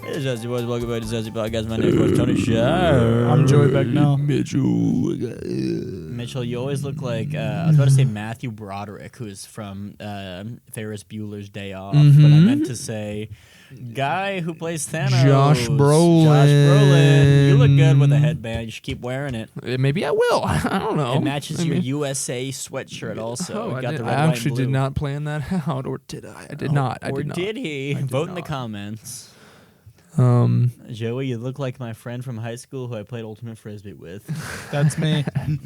Hey, ZestyBoyz, welcome back to Zesty Podcast. My name is Tony Sham. I'm Joey Becknell. Mitchell, you always look like, I was about to say Matthew Broderick, who's from Ferris Bueller's Day Off, but I meant to say guy who plays Thanos. Josh Brolin. Josh Brolin. You look good with a headband. You should keep wearing it. Maybe I will. I don't know. It matches your USA sweatshirt also. Oh, We got the I red, white, actually and did blue. not plan that out, or did I? I did not. Or did he? Vote in the comments. Joey, you look like my friend from high school who I played Ultimate Frisbee with. That's me. I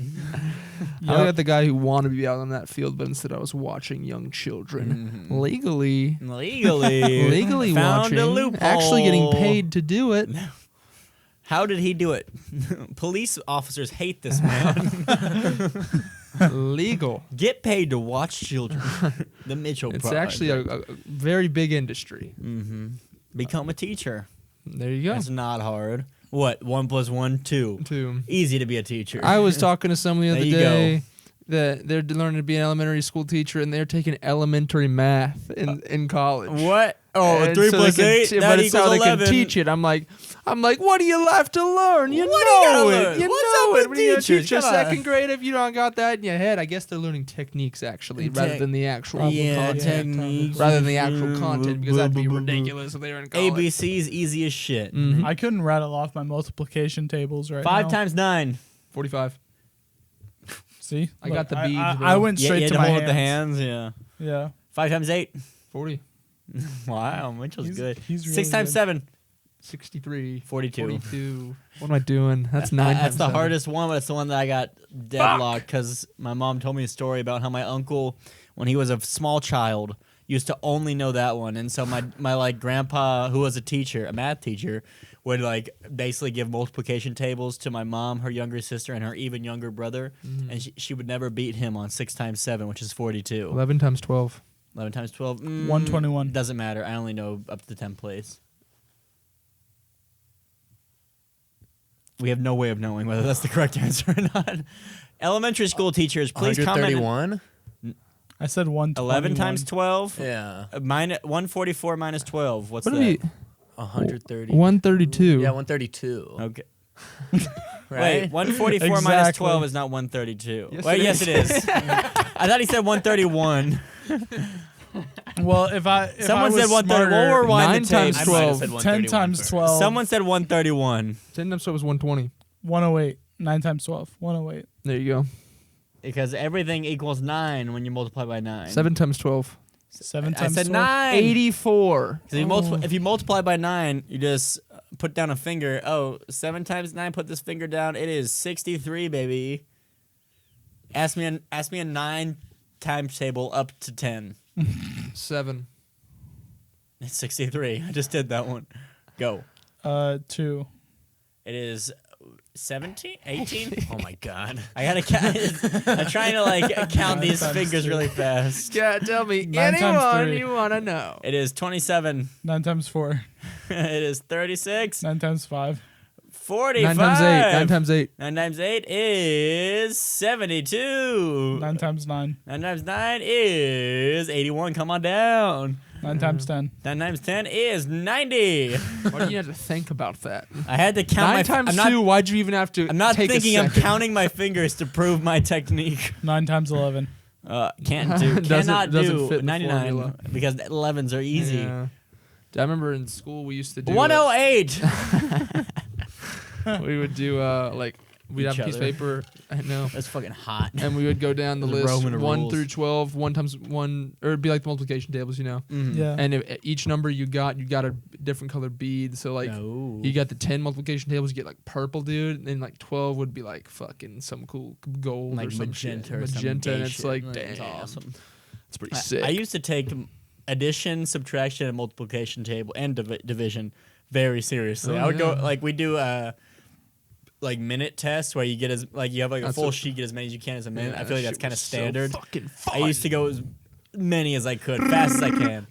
got the guy who wanted to be out on that field, but instead I was watching young children legally Found watching, a loophole. actually getting paid to do it. How did he do it? Police officers hate this man. Legal. Get paid to watch children. The Mitchell It's Project. actually a very big industry. Become a teacher. There you go. That's not hard. What? 1 + 1, 2. 2. Easy to be a teacher. I was talking to someone the other There you day that they're learning to be an elementary school teacher, and they're taking elementary math in college. What? Oh, And 3 so + they 8. can, That but it's how equals they 11. can teach it. I'm like, what do you left to learn? You What do you know gotta it. learn? You What's know up it. with When you teachers? teach a Come on. second grade, if you don't got that in your head, I guess they're learning techniques actually, rather than the actual content. techniques. Rather than the actual content, because that'd be ridiculous if they were in college. ABC's easy as shit. I couldn't rattle off my multiplication tables right 5 now. times 9. 45. See? I got the Look, beads, bro. I went Yeah, straight you had to to my hold hands. the hands. Yeah. Yeah. 5 times 8. 40. Wow, Mitchell's good. He's 6 really times good. 7. 63. 42. 42. What am I doing? That's 9 times That's the 7. hardest one, but it's the one that I got deadlocked because my mom told me a story about how my uncle, when he was a small child, used to only know that one. And so my like grandpa, who was a teacher, a math teacher, would like basically give multiplication tables to my mom, her younger sister, and her even younger brother. And she would never beat him on 6 times 7, which is 42. 11 times 12. 11 times 12. 121. Doesn't matter. I only know up to the 10th place. We have no way of knowing whether that's the correct answer or not. Elementary school teachers, please comment. 131? I said 121. 11 times 12? Yeah. 144 minus 12. What's What that? do we? 130. 132. Yeah, 132. Okay. Right? Wait, 144 minus Exactly. 12 is not 132. Yes, Wait, it yes, is. it is. I thought he said 131. Well, if I Someone was said 130. We'll smarter, rewind 9 the times tape. I might have 12. said 10 131 times first. 12. Someone said 131. 10 times 12 is 120. 108. 9 times 12. 108. There you go. Because everything equals 9 when you multiply by 9. 7 times 12. 7 I times said 12. 9. 84. So if you multiply by 9, you just put down a finger. Oh, 7 times 9, put this finger down. It is 63, baby. Ask me a 9 times table up to 10. 7. It's 63. I just did that one. Go. 2. It is 17? 18? Oh my God. I gotta count. I'm trying to like count these times fingers 2. really fast. Yeah, tell me 9 times anyone 3. you want to know. It is 27. 9 times 4. It is 36. 9 times 5. 45. 9 times 8. 9 times 8. 9 times 8 is 72. 9 times 9. 9 times 9 is 81. Come on down. 9 times 10. 9 times 10 is 90. Why do you have to think about that? I had to count 9 times I'm not, 2, why'd you even have to I'm not take thinking a I'm second? counting my fingers to prove my technique. 9 times 11. Can't do. Cannot doesn't do fit the 99 formula. because 11s are easy. Yeah. I remember in school we used to do 108. we would do like we'd Each have a piece of other. paper. I know. That's fucking hot. And we would go down the There's list Roman 1 rules. through 12, 1 times 1, or it'd be like the multiplication tables, you know. Yeah. And if each number you got a different colored bead. So like No. you got the 10 multiplication tables, you get like purple, dude, and then like 12 would be like fucking some cool gold like or some magenta shit. or some Magenta, gay and it's shit. like That's damn, awesome. it's pretty I- sick. I used to take addition, subtraction, and multiplication table and division very seriously. Oh, I would go yeah. like we do like minute tests where you get as like you have like a That's full what- sheet, get as many as you can as a minute. Yeah, I feel like that that's shit kind of was so standard. fucking I used to go as many as I could, fast as I can.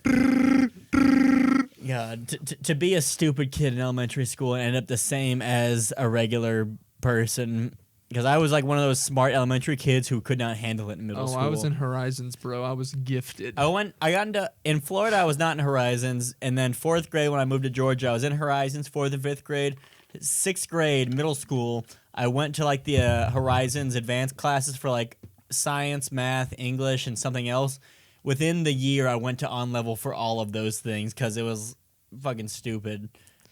Yeah, to be a stupid kid in elementary school and end up the same as a regular person because I was like one of those smart elementary kids who could not handle it in middle school. I was in Horizons, bro. I was gifted. In Florida, I was not in Horizons, and then 4th grade when I moved to Georgia, I was in Horizons, 4th and 5th grade. 6th grade, middle school, I went to like the Horizons advanced classes for like science, math, English, and something else. Within the year, I went to on level for all of those things because it was fucking stupid.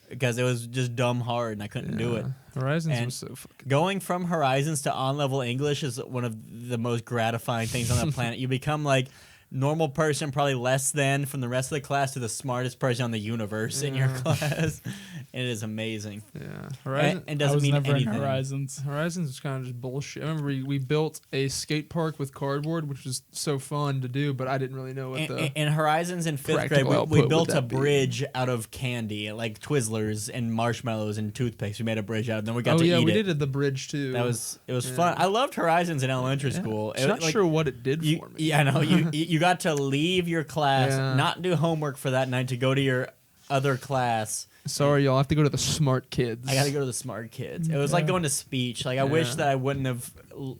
Because it was just dumb hard and I couldn't do it. Horizons And was so fucking. Going from Horizons to on level English is one of the most gratifying things on the planet. You become like normal person, probably less than from the rest of the class, to the smartest person on the universe in your class. And it is amazing. Yeah, And I doesn't was mean never anything. in Horizons. Horizons was kind of just bullshit. I remember we built a skate park with cardboard, which was so fun to do, but I didn't really know what the. In Horizons in 5th grade, practical output we would built a that be? bridge out of candy, like Twizzlers and marshmallows and toothpicks. We made a bridge out of them. We got to eat we it. did the bridge too. It was Yeah. fun. I loved Horizons in elementary school. I'm not sure what it did for me. Yeah, I know. You got to leave your class, Yeah. not do homework for that night, to go to your other class. Sorry, y'all. I have to go to the smart kids. I got to go to the smart kids. It was like Yeah. going to speech. Like I wish Yeah. that I wouldn't have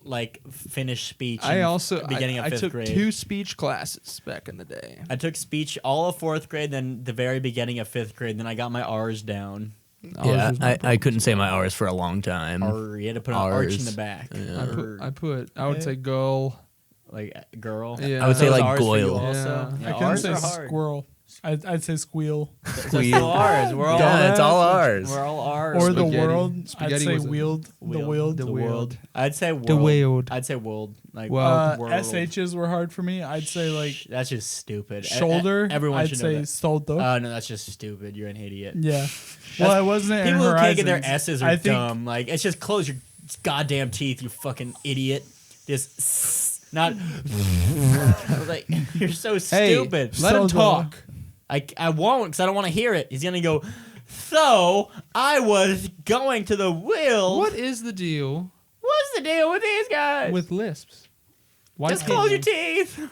like finished speech. I in also beginning I of 5th took grade. 2 speech classes back in the day. I took speech all of 4th grade, then the very beginning of 5th grade. Then I got my R's down. Yeah, I couldn't say my R's for a long time. R, you had to put an arch in the R's. back. I would say girl. Like girl. Yeah. I would say Those like R's for you Goyle. also. Yeah. I Yeah, couldn't R's say are hard. squirrel. I'd say squeal. That's still R's. We're all Yeah, it's all ours. We're all R's. Or the Spaghetti. world. I'd Spaghetti say was a- wheeled. The wheeled. The world. I'd say world. The world. I'd say world. Like World. world. SHs were hard for me. I'd say like That's just stupid. shoulder. Everyone I'd should say know that. soldo. No, that's just stupid. You're an idiot. Yeah. Well, I wasn't in People who can't get Horizons. their S's are I think dumb. Like it's just close your goddamn teeth, you fucking idiot. Just not like you're so stupid. Let him So talk. I won't because I don't want to hear it. He's gonna go. So I was going to the will. What is the deal What's the deal with these guys? with lisps? Why Just can't close your you- teeth.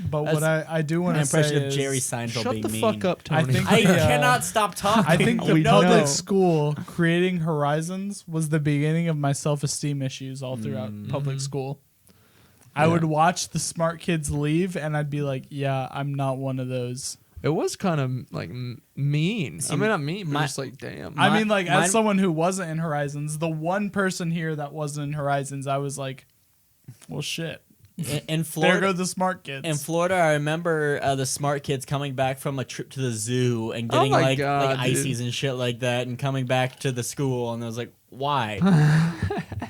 But That's what I do want My to say impression of is Jerry Seinfeld Shut being the mean. fuck up, I Tony. think I the, cannot stop talking. I think the We public know. school creating Horizons was the beginning of my self-esteem issues all throughout public school. I would watch the smart kids leave, and I'd be like, "Yeah, I'm not one of those." It was kind of like mean. See, I mean, not mean, but my- just like, damn. I mean, like, mine- as someone who wasn't in Horizons, the one person here that wasn't in Horizons, I was like, "Well, shit." In There Florida, go the smart kids. in Florida, I remember the smart kids coming back from a trip to the zoo and getting my like God, ices dude. and shit like that, and coming back to the school, and I was like, why?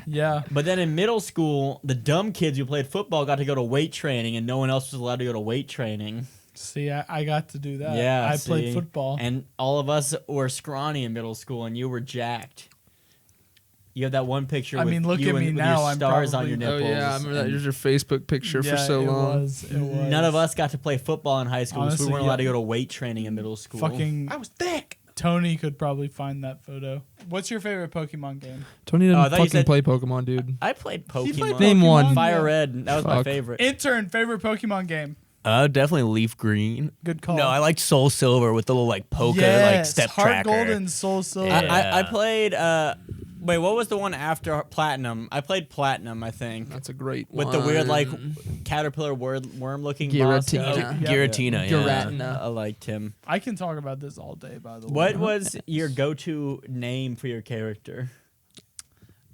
Yeah. But then in middle school, the dumb kids who played football got to go to weight training, and no one else was allowed to go to weight training. See, I got to do that. Yeah, I see? played football. And all of us were scrawny in middle school, and you were jacked. You have that one picture. I with mean, look you at and me with now, your I'm stars on your probably- Oh nipples. yeah, I remember that. and It was your Facebook picture for Yeah, so long. It was. None of us got to play football in high school, so Honestly, we weren't allowed to yeah. go to weight training in middle school. Fucking I was thick. Tony could probably find that photo. What's your favorite Pokemon game? Tony Oh, I didn't thought you fucking said- play Pokemon, dude. I played He Pokemon. played Name one. Pokemon? Fire Yeah. Red. That was my Fuck. favorite. Intern, favorite Pokemon game. Definitely Leaf Green. Good call. No, I liked Soul Silver with the little like poker like Yes, step Heart tracker. Gold and Soul Silver. Yeah. I played. Wait, what was the one after Platinum? I played Platinum, I think, That's a great with one. the weird like caterpillar worm-looking boss. Giratina. Yeah. Giratina, yeah. Giratina. I liked him. I can talk about this all day, by the way. What was your go-to name for your character?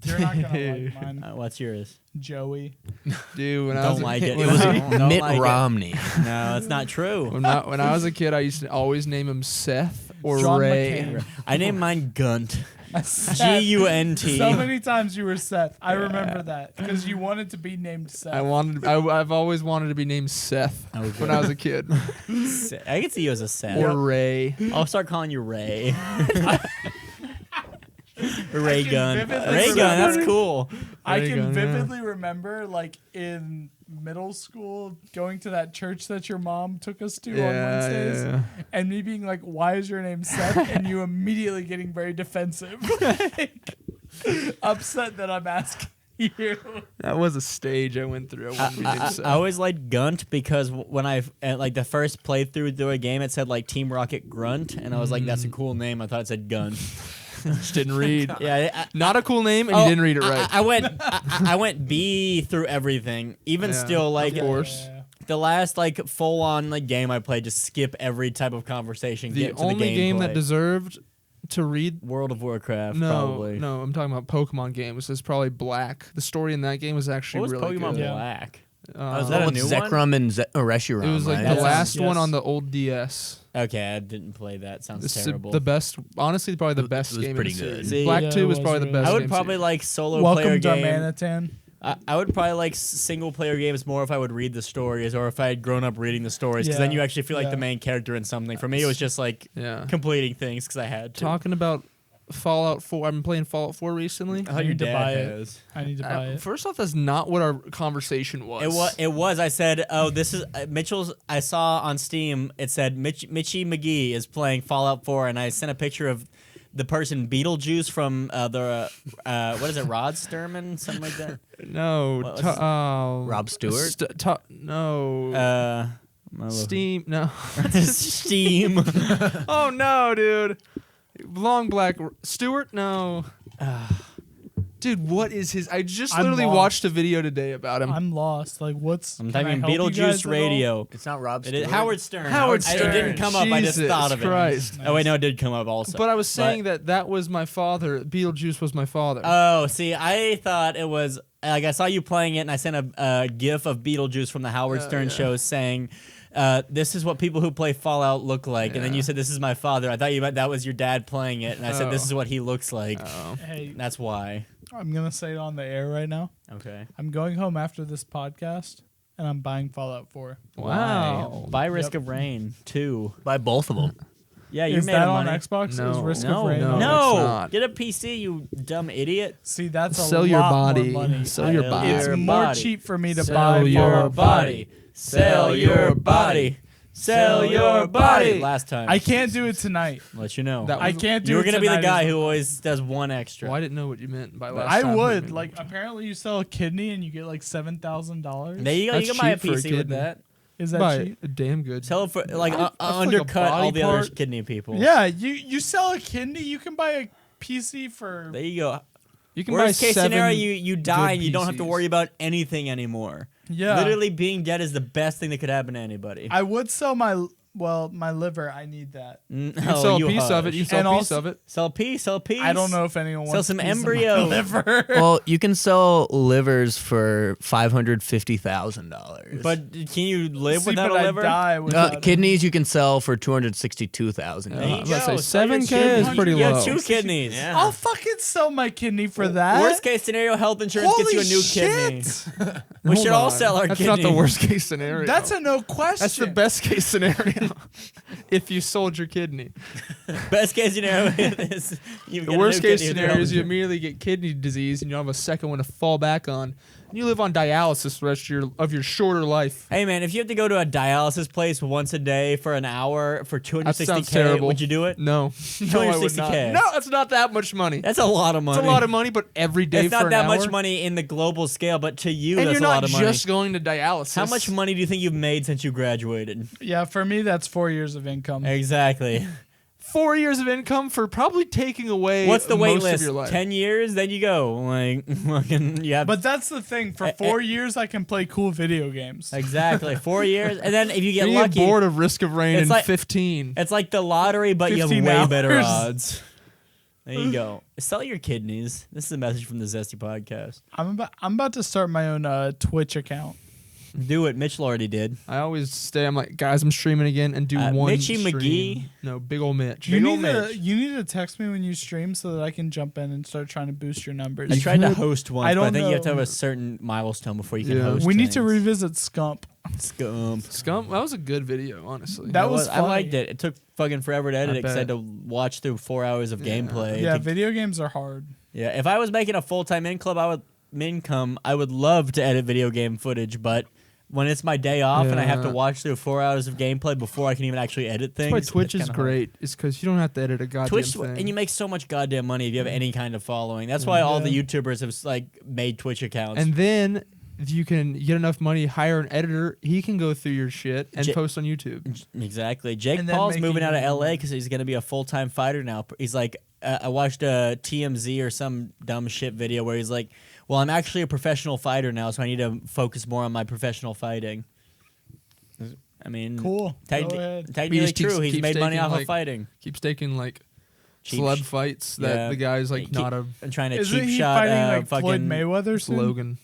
You're not gonna like mine. What's yours? Joey. Dude, when I Don't was a like kid, it. It was Don't Mitt like it. Romney. No, it's not true. when I was a kid, I used to always name him Seth or John Ray. McCain. I named mine Gunt. Seth. G-U-N-T. So many times you were Seth. I remember that because you wanted to be named Seth. I've always wanted to be named Seth Oh, when I was a kid. I can see you as a Seth. Or Ray. I'll start calling you Ray. Ray can Gun. vividly Ray Gun, that's remember- cool. I There you can go, yeah. vividly remember, like in middle school, going to that church that your mom took us to on Wednesdays, yeah. and me being like, "Why is your name Seth?" and you immediately getting very defensive, like, upset that I'm asking you. That was a stage I went through. I wanted to be named I Seth. always liked Gunt because when I like the first playthrough through a game, it said like Team Rocket Grunt, and I was like, "That's a cool name." I thought it said Gun. Just didn't read. Yeah, Not a cool name, and you didn't read it right. I went B through everything. Even Yeah, still, like of course. the last like full on like game I played, just skip every type of conversation. The get to only the game gameplay. that deserved to read. World of Warcraft. No, probably. no, I'm talking about Pokemon games. It's probably Black. The story in that game was actually What was really Pokemon good. Yeah. Black? Was that that a with new one? Zekrom and Reshiram? It was like right? the That last sounds- one yes. on the old DS. Okay, I didn't play that. Sounds It's terrible. the best, honestly, probably the best It was game pretty in the good. series. See, Black yeah, 2 it was was probably the really best I good. would game probably series. like solo player Welcome to game. Manatan. I would probably like single player games more if I would read the stories or if I had grown up reading the stories because then Yeah, you actually feel like yeah. the main character in something. For me, it was just like Yeah. completing things because I had to. Talking about Fallout 4, I've been playing Fallout 4 recently. How I your need to dad buy it. has. I need to buy it. First off, that's not what our conversation was. It was. I said, "Oh, this is Mitchell's." I saw on Steam. It said Mitchie McGee is playing Fallout 4, and I sent a picture of the person Beetlejuice from the what is it, Rod Sterman, something like that. No. What was- Rob Stewart? No. Steam. No. Steam. Oh, no, dude. Long black. Stewart? No. Dude, what is his? I just I'm literally lost. watched a video today about him. I'm lost. Like, what's? I'm can I typing help you guys Beetlejuice at all? Radio. It's not Rob It Stewart. is Howard Stern. Howard It Stern. didn't come up. I just Jesus thought of it. Christ. Oh wait, no, it did come up also. But I was saying that was my father. Beetlejuice was my father. Oh, see, I thought it was like I saw you playing it, and I sent a GIF of Beetlejuice from the Howard Stern show saying, "This is what people who play Fallout look like." And then Yeah. you said, "This is my father." I thought you meant that was your dad playing it, and I said, "This Oh. is what he looks like." Hey, That's why. I'm gonna say it on the air right now. Okay. I'm going home after this podcast, and I'm buying Fallout 4. Wow. Why? By Risk Yep. of Rain 2. By both of them. Yeah, you Is made that a on money. Xbox? No. Is Risk No, of Rain? no, on no. it's not. Get a PC, you dumb idiot. See, that's a Sell lot your more body. money. Sell your body. It's Your more body. cheap for me to Sell buy your Fallout body. Sell your body. Sell your body. Last time. I can't do it tonight. let you know. That I was- can't do You were it gonna be the tonight guy as who well. always does one extra. Well, I didn't know what you meant by last I time. would. Like, apparently you sell a kidney and you get like $7,000. There you go. That's You can buy a cheap for a PC with kidney. that. Is that Buy cheap? a damn good. Sell it for like I feel like a undercut all body the other part. kidney people. Yeah, you sell a kidney, you can buy a PC for. There you go. You can Worst buy case 7 scenario, you die good and you don't have to PCs. worry about anything anymore. Yeah. Literally being dead is the best thing that could happen to anybody. I would sell my liver. I need that. You can sell a piece of it. You sell And a piece also- of it. Sell a piece. Sell a piece. I don't know if anyone Sell wants some a piece of my embryo. liver. Well, you can sell livers for $550,000. But can you live See, without but a I'd liver? die without it. kidneys you can sell for $262,000. There you I was about to go. say, Sell your 7K is kidneys. pretty You have low. 2 kidneys. I'll fucking sell my kidney for that. Worst case scenario, health insurance Holy gets you a new shit. kidney. We should Hold all on. sell our That's kidneys. not the worst case scenario. That's a no question. That's the best case scenario. If you sold your kidney. Best case scenario is you The get a worst new case kidney with scenario is you health immediately get kidney disease and you don't have a second one to fall back on. And you live on dialysis the rest of your shorter life. Hey man, if you have to go to a dialysis place once a day for an hour for That sounds 260K, terrible. would you do it? No. No, I would not. 260K. No, that's not that much money. That's a lot of money. It's a lot of money, but every day It's for not an that hour, much money in the global scale, but to you, and that's you're a not lot of money. just going to dialysis. How much money do you think you've made since you graduated? Yeah, for me, that's 4 years of income. Exactly. 4 years of income for probably taking away What's the wait most list? of your life. 10 years, then you go. Like, fucking, you have But that's the thing. For 4 years, I can play cool video games. exactly 4 years, and then if you get You lucky, get bored of Risk of Rain It's in like- 15. it's like the lottery, but you have 15 way better hours. odds. There you go. Sell your kidneys. This is a message from the Zesty podcast. I'm about to start my own Twitch account. Do it. Mitchell already did. I always stay. I'm like, guys, I'm streaming again, and do one. Mitchie stream. McGee? No, big ol' Mitch. You Big ol' need to Mitch. you need to text me when you stream so that I can jump in and start trying to boost your numbers. I tried to could- host once, I but I don't think you have to have know. a certain milestone before you can Yeah. host. We need to things. revisit Scump. Scum. Scum. That was a good video, honestly. That was I liked funny. it. It took fucking forever to edit I it because I had bet. to watch through 4 hours of gameplay. Yeah, to- video games are hard. yeah. If I was making a full-time income, I would love to edit video game footage, but when it's my day off and I have to Yeah. watch through 4 hours of gameplay before I can even actually edit things, That's why Twitch it's is kinda hard. great. Is because you don't have to edit a goddamn Twitch, thing. and you make so much goddamn money if you have any kind of following. That's why all the Yeah. YouTubers have like made Twitch accounts. And then if you can get enough money, hire an editor, he can go through your shit and post on YouTube. Exactly. Jake And then Paul's making moving out of it- LA because he's going to be a full-time fighter now. He's like, I watched a TMZ or some dumb shit video where he's like, well, I'm actually a professional fighter now, so I need to focus more on my professional fighting. I mean, Cool. Go ahead. technically just true. He's keeps made money taking, off of like, fighting. Keeps taking like Cheap celeb sh- fights that yeah. the guy's like Keep- not a and trying to Isn't cheap he shot fighting like fucking Floyd Mayweather soon? Logan.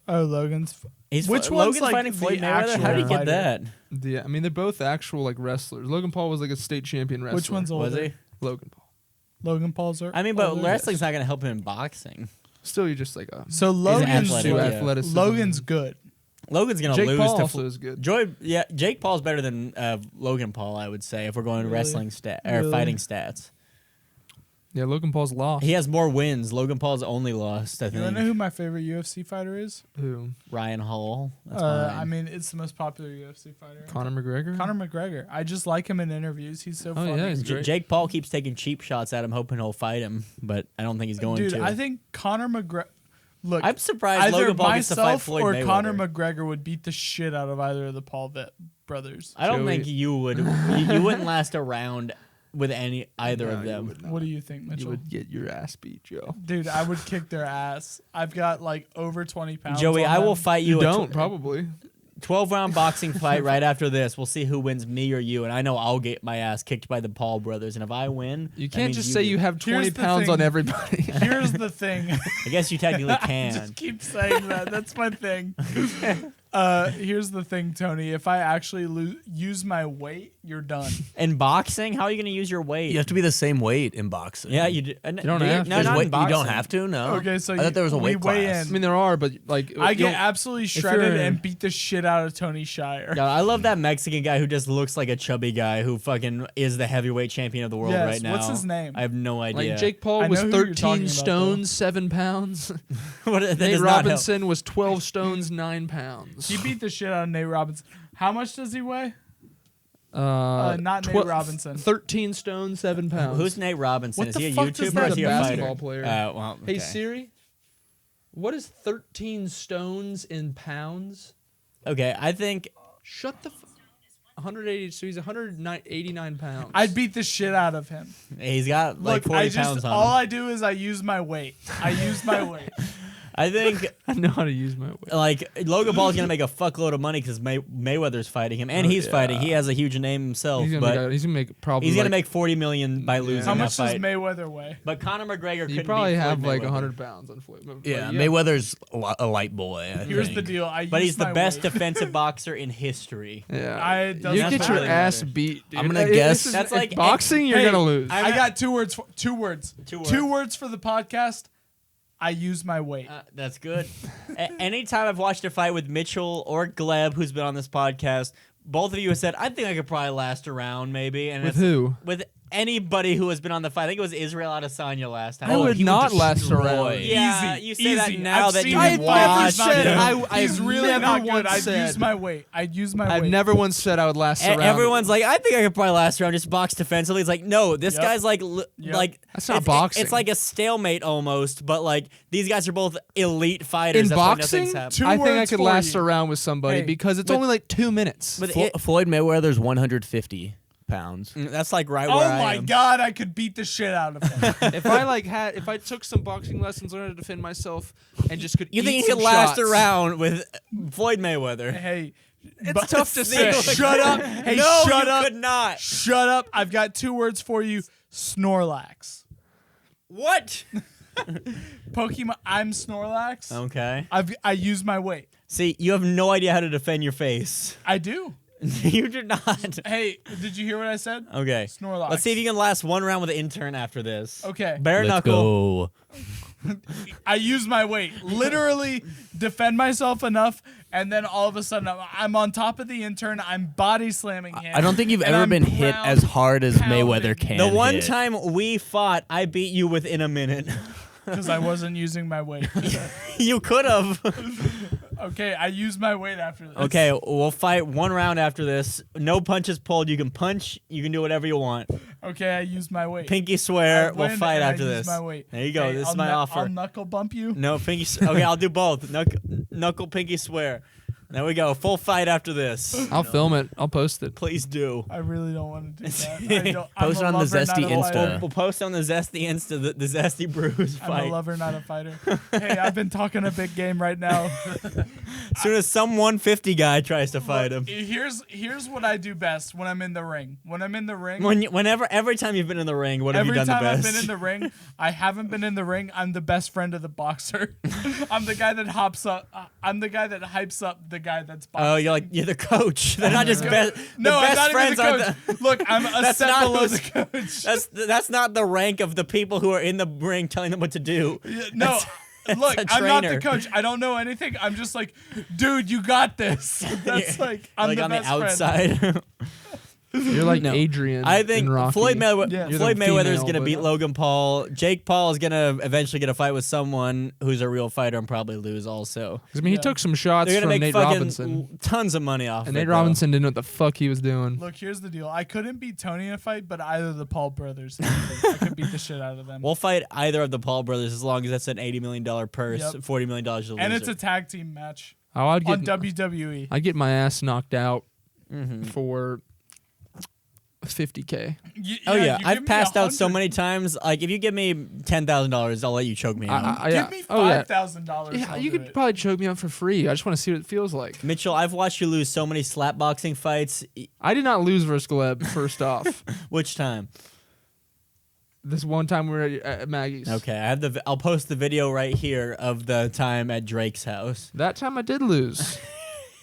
Oh, Logan's. He's Which one's Logan's like fighting the Floyd Mayweather? actual How did he get fighter? that? Yeah, I mean they're both actual like wrestlers. Logan Paul was like a state champion wrestler. Which one's older? Was he? Logan Paul? Logan Paul's. I mean, but older? wrestling's not going to help him in boxing. Still, you're just like a So Logan's athletic, yeah. athleticism. Logan's good. Logan's going to Jake lose Paul to also is good. Jake Paul's better than Logan Paul, I would say, if we're going Really? wrestling or Really? fighting stats. Yeah, Logan Paul's lost. He has more wins. Logan Paul's only lost, I You want to know think. who my favorite UFC fighter is? Who? Ryan Hall. That's mine. I mean, it's the most popular UFC fighter. Conor McGregor. Conor McGregor. I just like him in interviews. He's so Oh, funny. yeah, he's great. Jake Paul keeps taking cheap shots at him, hoping he'll fight him, but I don't think he's going Dude, to. I think Conor McGregor. Look, I'm surprised either Logan Paul gets to fight myself Floyd or Mayweather. Conor McGregor would beat the shit out of either of the Paul brothers. I don't Joey- think you would. You wouldn't last a round with either No, of you them. would not. What do you think, You Mitchell? would get your ass beat, Joe. Dude, I would kick their ass. I've got like over 20 pounds. Joey, on I will them. fight you. You a don't probably. 12-round boxing fight right after this. We'll see who wins, me or you. And I know I'll get my ass kicked by the Paul brothers. And if I win, You that can't means just say do. you have 20 Here's the pounds thing. on everybody. Here's the thing. I guess you technically can. Just keep saying that. That's my thing. Here's the thing, Tony. If I actually use my weight, you're done. In boxing, how are you going to use your weight? You have to be the same weight in boxing. Yeah, you do. You don't have to. No, There's not weight- in boxing. you don't have to. No. Okay, so I thought there was a we weight weigh class. I mean, there are, but like I you get don't- absolutely you're- shredded and beat the shit out of Tony Shire. God, I love that Mexican guy who just looks like a chubby guy who fucking is the heavyweight champion of the world Yes, right now. what's his name? I have no idea. like Jake Paul I was know who you're talking 13 about, stones 7 pounds. What, that Nate does not help. Robinson was 12 stones 9 pounds. He beat the shit out of Nate Robinson. How much does he weigh? Uh, Not Nate 12 Robinson. 13 stone 7 pounds. Who's Nate Robinson? What Is the he a fuck does YouTuber or that is he a basketball fighter? player? Well, Hey okay. Siri, what is 13 stones in pounds? Okay, I think Shut the. 180. So he's 189 pounds. I'd beat the shit out of him. he's got like Look, 40 I just pounds on all him. I do is I use my weight. I use my weight. I think I know how to use my weight. like Logan Paul's gonna make a fuckload of money because Mayweather's fighting him, and he's fighting. He has a huge name himself, He's but gonna make probably. he's gonna like, make 40 million by losing How that much does fight. Mayweather weigh? But Conor McGregor You couldn't probably beat Floyd have like Mayweather. 100 pounds on Floyd. But Yeah, Mayweather's a light boy. I Here's think. the deal. But he's the my best weight. defensive boxer in history. Yeah, It doesn't you get your really ass matter. beat. Dude. I'm gonna This guess- is- That's if like- boxing. You're Hey, gonna lose. I got 2 words. 2 words. 2 words. 2 words for the podcast. I use my weight. That's good. Anytime I've watched a fight with Mitchell or Gleb, who's been on this podcast, both of you have said, I think I could probably last a round, maybe. And With it's- who? With anybody who has been on the fight. I think it was Israel Adesanya last time. I would he would not last destroy. around. Yeah, Easy, you say that easy. now I've that seen you've him I've never watch. said He's I've really never not good. once I'd said- use my weight. I'd use my I've weight. never once said I would last a round. Everyone's like, I think I could probably last a round, just box defensively. It's like, no, this Yep. guy's like, Yep. like That's not it's, boxing. It's like a stalemate almost, but like these guys are both elite fighters. in That's why boxing, nothing's happened. Two I think I words could for last you. a round with somebody Hey, because it's but- only like 2 minutes. But Floyd Mayweather's 150 pounds. that's like right Oh where I my am. god, I could beat the shit out of him. if I took some boxing lessons, learned how to defend myself, and just could You eat think you some could last shots. a round with Floyd Mayweather? Hey, It's tough to say. Shut up. Hey, no, shut you up. could not. Shut up. I've got 2 words for you. Snorlax. What? Pokemon. I'm Snorlax. Okay. I use my weight. See, you have no idea how to defend your face. I do. You do not. Hey, did you hear what I said? Okay. Snorlax. Let's see if you can last one round with an intern after this. Okay. Bare Let's knuckle. go. I use my weight. Literally defend myself enough, and then all of a sudden I'm on top of the intern. I'm body slamming him. I don't think you've and ever I'm been hit ground as hard as pounding. Mayweather can. The one hit. time we fought, I beat you within a minute. because I wasn't using my weight. You could have. Okay, I use my weight after this. Okay, we'll fight one round after this. No punches pulled. You can punch. You can do whatever you want. Okay, I use my weight. Pinky swear. I We'll win fight and after I use this. my weight. There you go. Okay, This I'll is my offer. I'll knuckle bump you. No pinky. Okay, I'll do both. Knuckle, pinky swear. There we go. Full fight after this. I'll film it. I'll post it. Please do. I really don't want to do that. I don't, Post I'm it a on the lover, not Zesty a Insta. fighter. We'll post on the Zesty Insta the Zesty Brews I'm fight. a lover, not a fighter. Hey, I've been talking a big game right now. As soon as some 150 guy tries to fight him. Here's what I do best when I'm in the ring. When I'm in the ring. Every time you've been in the ring, what have you Every done the time I've best? been in the ring, I haven't been in the ring. I'm the best friend of the boxer. I'm the guy that hops up. I'm the guy that hypes up the guy that's boxing. Oh, you're the coach. They're not just best. No, the I'm best not friends even are the coach. Look, I'm a That's step not below who's- the coach. That's not the rank of the people who are in the ring telling them what to do. No, look, a I'm not the trainer. coach. I don't know anything. I'm just like, dude, you got this. That's like, I'm like the on best the friend. outside. You're like No. Adrian. I think in Rocky. Floyd Mayweather Yeah. You're Floyd the Mayweather is female, gonna but- beat Logan Paul. Jake Paul is gonna eventually get a fight with someone who's a real fighter and probably lose also. 'Cause, I mean, he Yeah. took some shots They're gonna from make Nate fucking Robinson, tons of money off. and of Nate it, though. Robinson didn't know what the fuck he was doing. Look, here's the deal. I couldn't beat Tony in a fight, but either of the Paul brothers. I could beat the shit out of them. We'll fight either of the Paul brothers as long as that's an $80 million purse, Yep. $40 million to the And loser. it's a tag team match Oh, I'd on get WWE. I'd get my ass knocked out Mm-hmm. for $50K. Oh yeah, you I've give me passed out so 100. many times. Like if you give me $10,000, I'll let you choke me out. Give me Oh yeah. $5,000. Yeah, I'll you do could it. probably choke me out for free. I just want to see what it feels like. Mitchell, I've watched you lose so many slap boxing fights. I did not lose versus Gleb. First off, Which time? this one time we were at Maggie's. Okay, I have I'll post the video right here of the time at Drake's house. That time I did lose,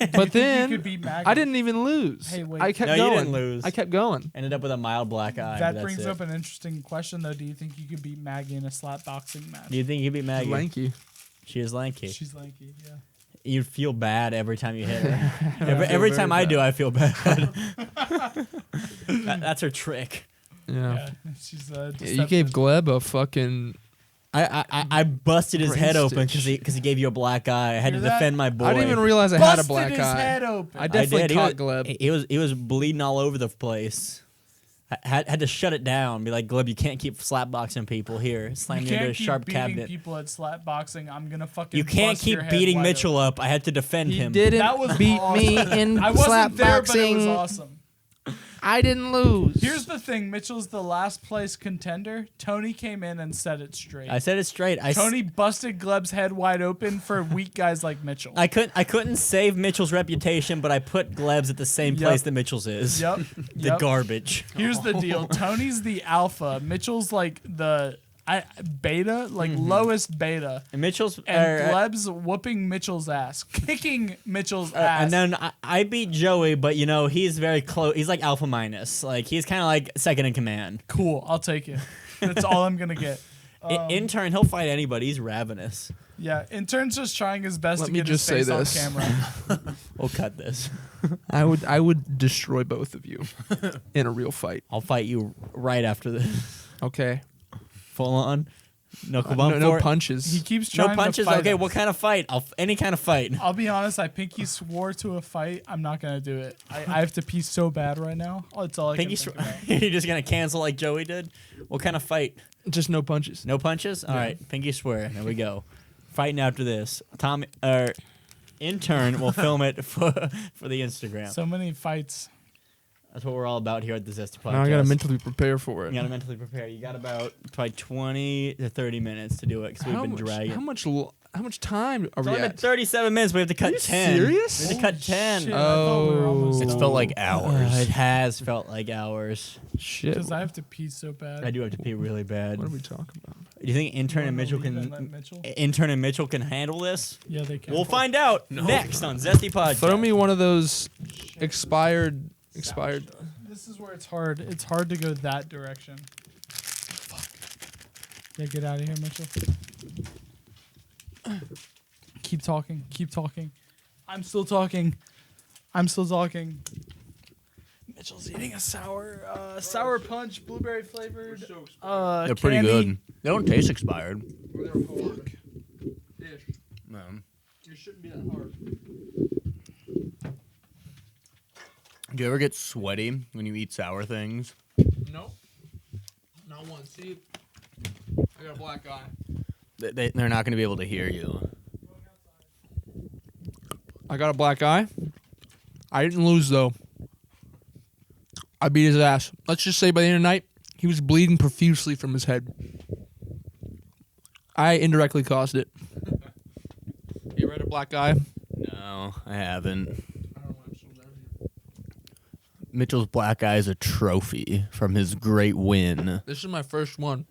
but You then could beat Maggie. I didn't even lose. Hey, wait. I kept No, you going. didn't lose. I kept going. Ended up with a mild black eye. but That that's brings it. up an interesting question, though. Do you think you could beat Maggie in a slap boxing match? Do you think you beat Maggie? Lanky. She is lanky. She's lanky, yeah. You feel bad every time you hit her. I every feel time very I do, bad. I feel bad. That's her trick. Yeah. She's Yeah, you deceptive. gave Gleb a fucking. I busted his Brain head open stitch. because he gave you a black eye. I had Hear to that? defend my boy. I didn't even realize I had a Busted black his eye. head open. I definitely did. caught Gleb. He was bleeding all over the place. I had to shut it down. Be like, Gleb, you can't keep slap boxing people here. Slam You you into a can't keep sharp beating cabinet. people at slap boxing. I'm gonna fucking. You can't bust keep your head beating wide Mitchell open. up. I had to defend He him. didn't That was beat awesome. me in I slap wasn't there, but it was boxing. awesome. I didn't lose. Here's the thing: Mitchell's the last place contender. Tony came in and set it straight. I said it straight. Tony busted Gleb's head wide open for weak guys like Mitchell. I couldn't save Mitchell's reputation, but I put Gleb's at the same Yep. place that Mitchell's is. Yep. The Yep. garbage. Here's the deal: Tony's the alpha. Mitchell's like the beta, like lowest beta. And Mitchell's And Gleb's whooping Mitchell's ass, kicking Mitchell's ass. and then I beat Joey, but you know he's very close. He's like alpha minus. Like he's kind of like second in command. Cool, I'll take it. That's all I'm gonna get. Intern, he'll fight anybody. He's ravenous. Yeah, intern's just trying his best Let to me get his just say face on this. camera. We'll cut this. I would destroy both of you in a real fight. I'll fight you right after this. Okay. Full on. Knuckle bump No for it. punches. He keeps No trying punches. to fight Okay, us. what kind of fight? Any kind of fight. I'll be honest. I pinky swore to a fight. I'm not gonna do it. I have to pee so bad right now. Oh, that's all I Pinky. can think about. You're just gonna cancel like Joey did. What kind of fight? Just no punches. No punches. All right. Pinky swear. There we go. Fighting after this. Intern will film it for the Instagram. So many fights. That's what we're all about here at the Zesty Podcast. Now I gotta mentally prepare for it. You gotta mentally prepare. You got about probably 20 to 30 minutes to do it because we've been dragging. How much time are It's we only been at? 37 minutes. We have to cut you 10. serious? We have to cut 10. Shit, I thought we were almost It's done. felt like hours. It has felt like hours. Shit. Because I have to pee so bad. I do have to pee really bad. What are we talking about? Do you think Intern and Mitchell Wanna leave and can let Mitchell? Intern and Mitchell can handle this? Yeah, they can. We'll find out next on Zesty Podcast. Throw me one of those expired. This is where it's hard. It's hard to go that direction. Fuck. Yeah, get out of here, Mitchell. Keep talking. Keep talking. I'm still talking. Mitchell's eating a sour punch, blueberry flavored. They're pretty candy. good. They don't taste expired. Fuck. Man. It shouldn't be that hard. Do you ever get sweaty when you eat sour things? Nope. Not one. See, I got a black eye. They're not going to be able to hear you. I got a black eye. I didn't lose, though. I beat his ass. Let's just say by the end of the night, he was bleeding profusely from his head. I indirectly caused it. You ever had a black eye? No, I haven't. Mitchell's black eye is a trophy from his great win. This is my first one.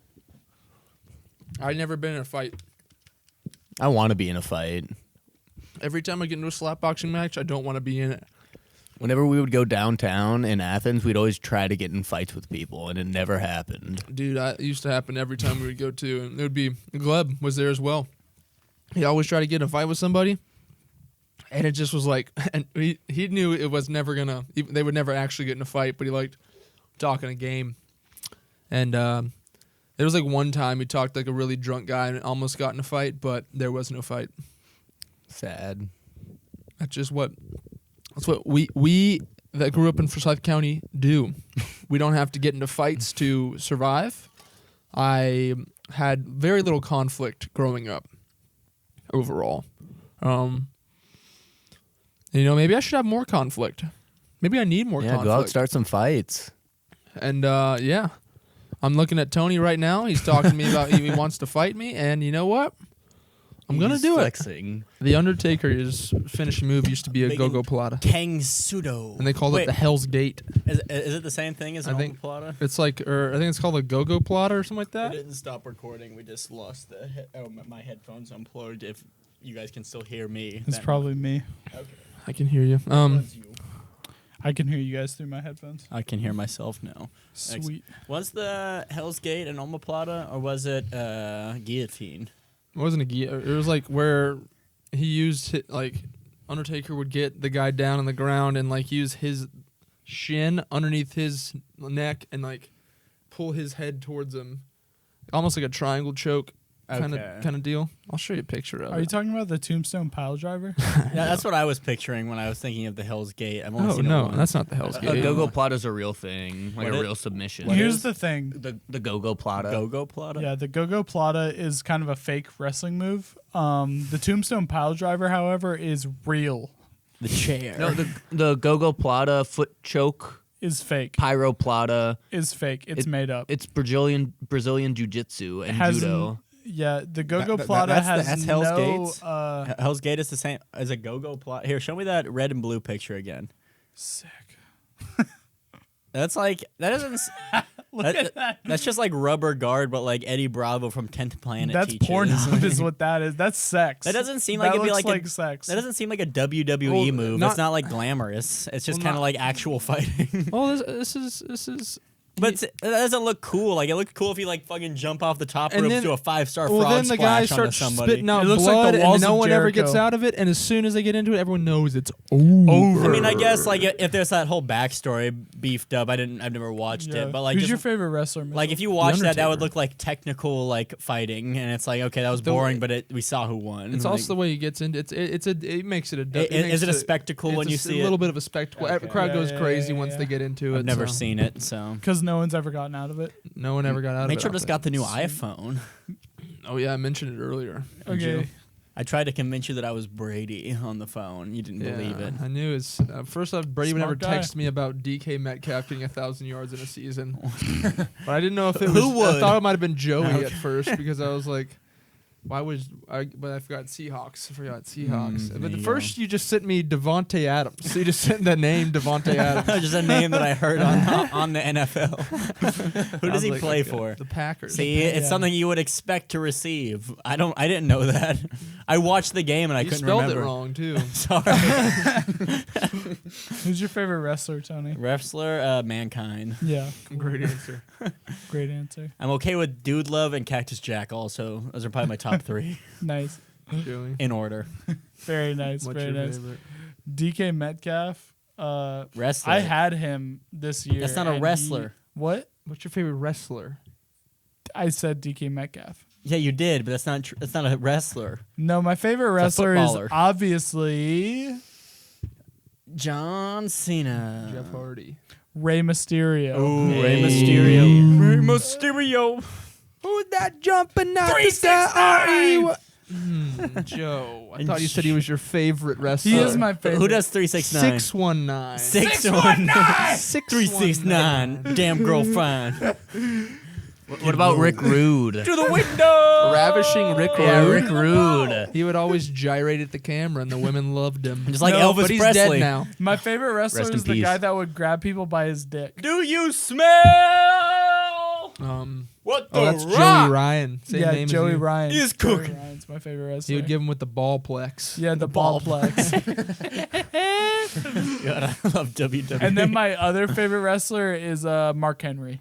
I've never been in a fight. I want to be in a fight. Every time I get into a slap boxing match, I don't want to be in it. Whenever we would go downtown in Athens, we'd always try to get in fights with people, and it never happened. Dude, it used to happen every time we would go to, and it would be Gleb was there as well. He always tried to get in a fight with somebody, and it just was like, and he knew it was never gonna. They would never actually get in a fight, but he liked talking a game. And there was like one time he talked like a really drunk guy and almost got in a fight, but there was no fight. Sad. That's what we that grew up in Forsyth County do. We don't have to get into fights to survive. I had very little conflict growing up overall. Maybe I should have more conflict. Maybe I need more conflict. Go out, start some fights. And yeah, I'm looking at Tony right now. He's talking to me about he wants to fight me, and you know what? I'm gonna do flexing. it. The Undertaker's finishing move used to be a Making go-go plata, Kang Pseudo. and they called it the Hell's Gate. Is it the same thing as I an think- Plata? It's like, I think it's called a go-go plata or something like We that. didn't stop recording. We just lost my headphones unplugged. If you guys can still hear me, It's then- probably me. okay. I can hear you. Was you. I can hear you guys through my headphones. I can hear myself now. Sweet. Was the Hell's Gate an omoplata or was it guillotine? It wasn't a it was like where he used like Undertaker would get the guy down on the ground and like use his shin underneath his neck and like pull his head towards him, almost like a triangle choke kind of deal. I'll show you a picture of Are it. you talking about the Tombstone Pile Driver? Yeah, that's what I was picturing when I was thinking of the Hell's Gate. I've only Oh seen it no, once. that's not the Hell's A Gate. go-go plata is a real thing, like What a is- real submission. What Here's is- the thing. The go-go plata. Go-go plata? Yeah, the go-go plata is kind of a fake wrestling move. The Tombstone Pile Driver, however, is real. The chair. No, the go-go plata, foot choke, Is fake. pyro plata. Is fake. It's made up. It's Brazilian jiu-jitsu and Has judo. Yeah, the go-go That- plata that's has Hell's no. Gates? Hell's Gate is the same as a go-go plata. Here, show me that red and blue picture again. Sick. That's like that doesn't. Look at that. That's just like rubber guard, but like Eddie Bravo from 10th Planet. That's teaches. Pornhub is what that is. That's sex. That doesn't seem like that it'd be looks like sex. That doesn't seem like a WWE Well, move. not- It's not like glamorous. It's just Well, kind of not- like actual fighting. Oh, this is. But that doesn't look cool. Like it looked cool if you like fucking jump off the top And rope then- to a 5-star Well, frog then the guy splash onto starts somebody. spitting out It looks like blood, the walls and no of one ever gets Jericho. out of it. And as soon as they get into it, everyone knows it's over. I mean, I guess like if there's that whole backstory beefed up, I've never watched Yeah. it, but like who's just, your favorite wrestler? Mitchell? like if you watch that would Undertaker. look like technical like fighting, and it's like okay, that was The- boring, but we saw who won. It's Like, also the way he gets into it makes it a. is it a spectacle when you see a little it? bit of a spectacle. Okay. Every crowd Yeah, goes yeah, crazy yeah, once yeah. they get into it. I've never so seen it, so because no one's ever gotten out of it. No one ever got out of it. Mitchell I just think. got the new iPhone. Oh yeah, I mentioned it earlier. Did Okay. you? I tried to convince you that I was Brady on the phone. You didn't believe it. I knew it's first off. Brady would never Smart guy. text me about DK Metcalf getting 1,000 yards in a season, but I didn't know if it was. Who would? I thought it might have been Joey Okay. at first because I was like, why was I? But I forgot Seahawks. there But the you first you just sent me Devontae Adams. So you just sent the name Devontae Adams. Just a name that I heard on the NFL. Who I does was he like, play okay, for? The Packers. See, it's Yeah. something you would expect to receive. I didn't know that. I watched the game and I you couldn't spelled remember. it wrong too. Sorry. Who's your favorite wrestler, Tony? Wrestler, Mankind. Yeah, Great answer. great answer. I'm okay with Dude Love and Cactus Jack also. Those are probably my top 3 Nice, Joey. in order. very nice, What's very your nice. favorite? DK Metcalf. Wrestler. I had him this year. That's not a and wrestler. What? What's your favorite wrestler? I said DK Metcalf. Yeah, you did, but that's not a wrestler. No, my favorite wrestler is footballer. obviously John Cena. Jeff Hardy. Rey Mysterio. Ooh, Hey. Rey Mysterio. Rey Mysterio. Who's that jumping out 369. Joe. I And thought you said he was your favorite wrestler. He is my favorite. Who does 369? 619. 619. 619. 369. Damn girl fine. What about Rick Rude? To the window. Ravishing Rick Yeah, Rude. Rick Rude. He would always gyrate at the camera, and the women loved him. Just like No, Elvis but he's Presley. dead now. My favorite wrestler Rest in is the peace. guy that would grab people by his dick. Do you smell what the That's rock Joey Ryan. Same yeah, name as Joey you. Ryan. is Joey cooking? Ryan's my favorite wrestler. He would give him with the ballplex. yeah, the ballplex. God, I love WWE. And then my other favorite wrestler is Mark Henry.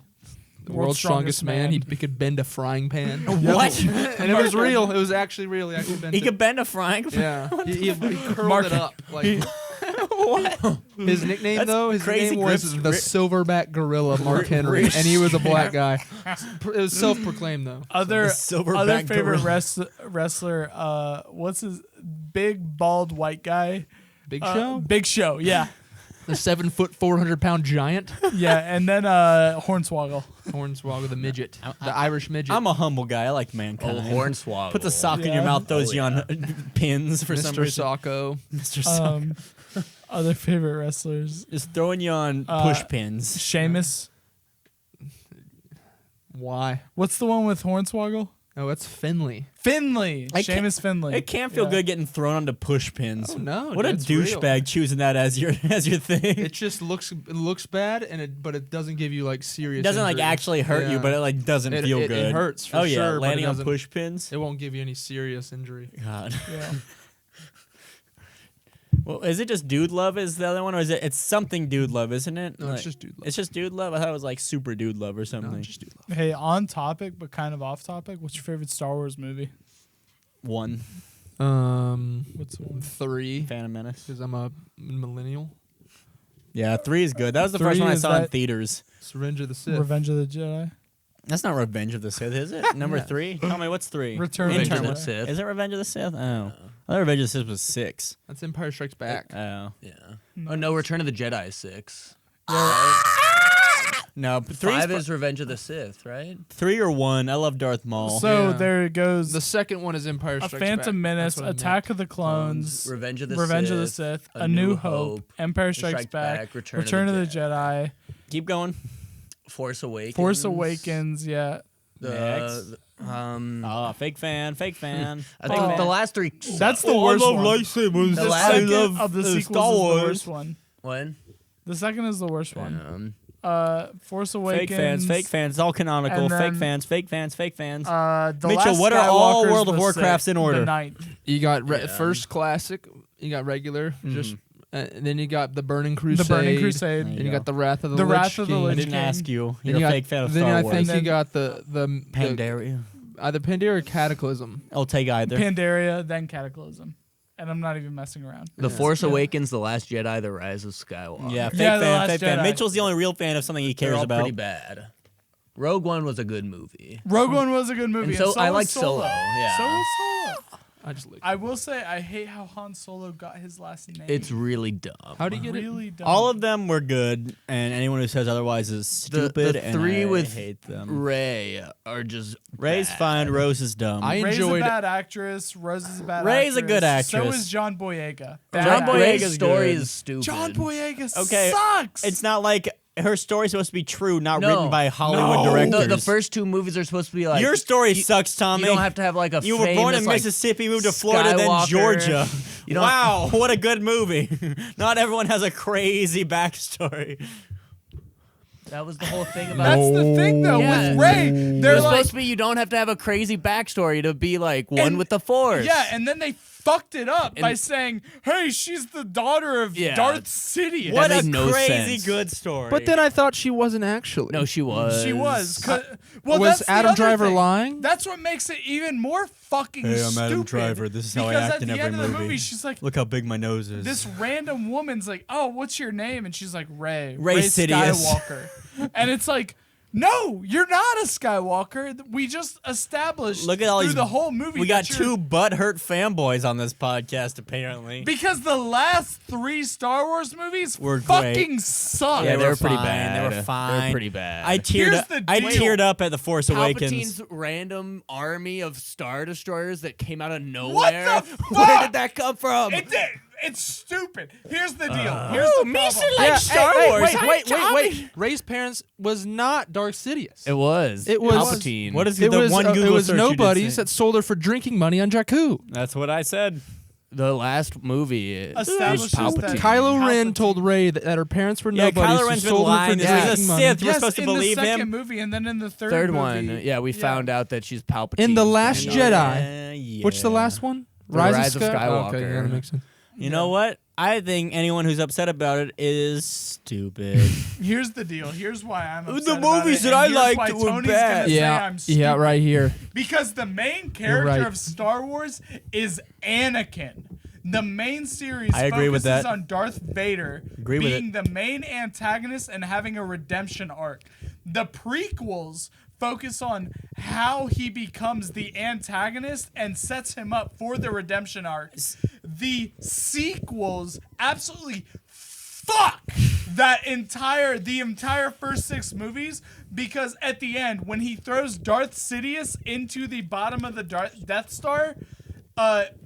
The world's strongest man. He could bend a frying pan. What? And it was real. It was actually real. He actually bent He it. could bend a frying pan. Yeah. He curled Mark- it up. Like, What? his nickname, That's though, his crazy name was grips. the Silverback Gorilla Mark Henry. And he was a black guy. It was self-proclaimed, though. Other The silverback other favorite gorilla. wrestler, what's his big bald white guy? Big Show? Big Show, yeah. The 7 foot, 400-pound giant. Yeah, and then Hornswoggle. Hornswoggle, the midget. The Irish midget. I'm a humble guy. I like mankind. Oh, Hornswoggle. Put the sock in your Yeah. mouth, throws Oh, you on yeah. pins for some Mr. reason. Socko. Mr. Sock. Other favorite wrestlers. Just throwing you on push pins. Sheamus. Why? What's the one with Hornswoggle? Oh, that's Finley. Finley. I can't- Seamus Finley. It can't feel Yeah. good getting thrown onto push pins. Oh, no, What a that's real. douchebag choosing that as your thing. It just looks bad, but it doesn't give you like serious. It doesn't like injury. actually hurt you, Yeah. but it like doesn't feel it good. hurts for oh yeah, sure, but landing it on doesn't- push pins. It won't give you any serious injury. God. Yeah. Well, is it just dude love? Is the other one, or is it? It's something dude love, isn't it? No, Like- it's just dude love. It's just dude love. I thought it was like super dude love or No, something. it's just dude love. Hey, on topic but kind of off topic. What's your favorite Star Wars movie? One. What's the one? 3, Phantom Menace. because I'm a millennial. Yeah, 3 is good. That was the 3 first one I is saw in that- theaters. It's Revenge of the Sith. Revenge of the Jedi. That's not Revenge of the Sith, is it? Number 3? Tell me, what's 3? Return of the Intern, Jedi. what- Sith. Is it Revenge of the Sith? Oh. I thought Revenge of the Sith was 6. That's Empire Strikes Back. Oh. Yeah. Oh no, Return of the Jedi is 6. No, but 3 5 is Revenge of the Sith, right? 3 or 1. I love Darth Maul. So Yeah. there it goes. The second one is Empire A Strikes Back. Phantom Menace, That's what I meant. Attack of the Clones, Revenge of the Sith, A New Hope, Empire Strikes Back, Return of the Jedi, Keep going. Force Awakens. Force Awakens. Yeah, Next. The, Fake fan. I think Oh. the last 3. that's the worst one. lightsabers. The The last- second of the sequels Star is the Wars. worst one. When? The second is the worst one. Force Fake Awakens. fans. It's all canonical. And Fake then- fans. The Mitchell, Last what are all Skywalker's World of the Warcrafts sixth, in order? The ninth. You got Yeah. first classic. You got regular. Just and then you got the Burning The Crusade. Burning Crusade. There And you got the Wrath of the The Lich Wrath of the King. I Lich didn't King. ask you. Then You're you a got- fake fan of then Star I Wars. think And you got the Pandaria. either Pandaria or Cataclysm. I'll take either. Pandaria, then Cataclysm. And I'm not even messing around. The Force Awakens, The Last Jedi, The Rise of Skywalker. Yeah, fake Yeah, The fan. Last Fake fan. Jedi. Mitchell's the only real fan of something he They're cares all about. pretty bad. Rogue One was a good movie. Rogue One was a good movie. And so I was like Solo, yeah. So was Solo. I just like. I will say I hate how Han Solo got his last name. It's really dumb. How do you get it? really dumb. All of them were good, and anyone who says otherwise is stupid. the and three I with hate them. Ray are just Ray's bad. fine. Rose is dumb. I Ray's enjoyed- a bad actress. Rose is a bad Ray's a actress. good So actress. is John Boyega. John Bad Boyega's actor. Ray's story good. is stupid. John Boyega Okay, sucks. It's not like her story's supposed to be true, not No. written by Hollywood directors. The first 2 movies are supposed to be like Your story you- sucks, Tommy. You don't have to have like a You were born in famous, like, Mississippi, moved to Florida, then Skywalker. Georgia. You don't- Wow, what a good movie. Not everyone has a crazy backstory. That was the whole thing about. That's the thing though Yeah. with Ray. It They're was like, supposed to be you don't have to have a crazy backstory to be like one And- with the Force. yeah, and then they fucked it up by And- saying, "Hey, she's the daughter of Yeah. Darth Sidious." What a made no crazy sense. good story. But then I thought she wasn't actually. No, she was. She was. Well, Was that's the Adam other Driver thing. lying? That's what makes it even more fucking Hey, I'm stupid. Adam Driver. This is how I because act at in the every end of the movie. movie, she's like, Look how big my nose is. this random woman's like, "Oh, what's your name?" And she's like, "Ray Sidious. Skywalker." And it's like, No, you're not a Skywalker. We just established Look at all through these. the whole movie. We got that you're- 2 butthurt fanboys on this podcast, apparently. Because the last 3 Star Wars movies Were fucking great. suck. Yeah, they were pretty fine. bad. They were fine. They were pretty bad. I teared Here's up. the I deal. teared up at the Force Awakens. Palpatine's random army of Star Destroyers that came out of nowhere. the fuck? Where did that come from? It's stupid. Here's the deal. Here's the problem. like Star Wars. Wait. Ray's parents was not Darth Sidious. It was. It was- Palpatine. What is It the was, one Google it was search you did nobodies say? that sold her for drinking money on Jakku. That's what I said. the last movie? Was Establishes that Palpatine. Kylo Ren Palpatine- told Ray that her parents were Yeah, nobodies. Kylo who Ren's been sold her for lying. He's drinking a money. Sith. We're Yes, supposed to in believe the second him. movie, and then in the Third movie, one, yeah, we found out that she's Palpatine. In The Last Yeah. Jedi. What's the last one? Rise of Sky- Skywalker. Okay, yeah, that makes sense. You know what? I think anyone who's upset about it is stupid. Here's the deal. Here's why I'm The upset about movies it, that and I here's liked why were Tony's bad. Gonna say I'm stupid. Yeah, right here. Because the main character right. of Star Wars is Anakin. The main series I agree with focuses that. on Darth Vader Agree with being the main antagonist and having a redemption arc. The prequels focus on how he becomes the antagonist and sets him up for the redemption arc. The sequels absolutely fuck the entire first 6 movies, because at the end when he throws Darth Sidious into the bottom of the Death Star,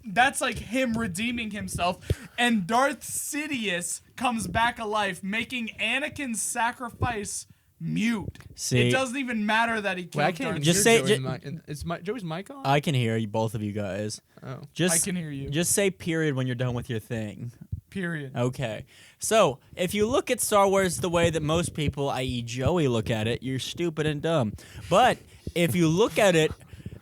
that's like him redeeming himself, and Darth Sidious comes back alive, making Anakin's sacrifice mute. See- it doesn't even matter that he killed Wait, I can't Darth even Just hear say- Joey. Is Joey's mic on? I can hear you, both of you guys. Oh. Just I can hear you. Just say period when you're done with your thing. Period. Okay. So, if you look at Star Wars the way that most people, i.e. Joey, look at it, you're stupid and dumb. But if you look at it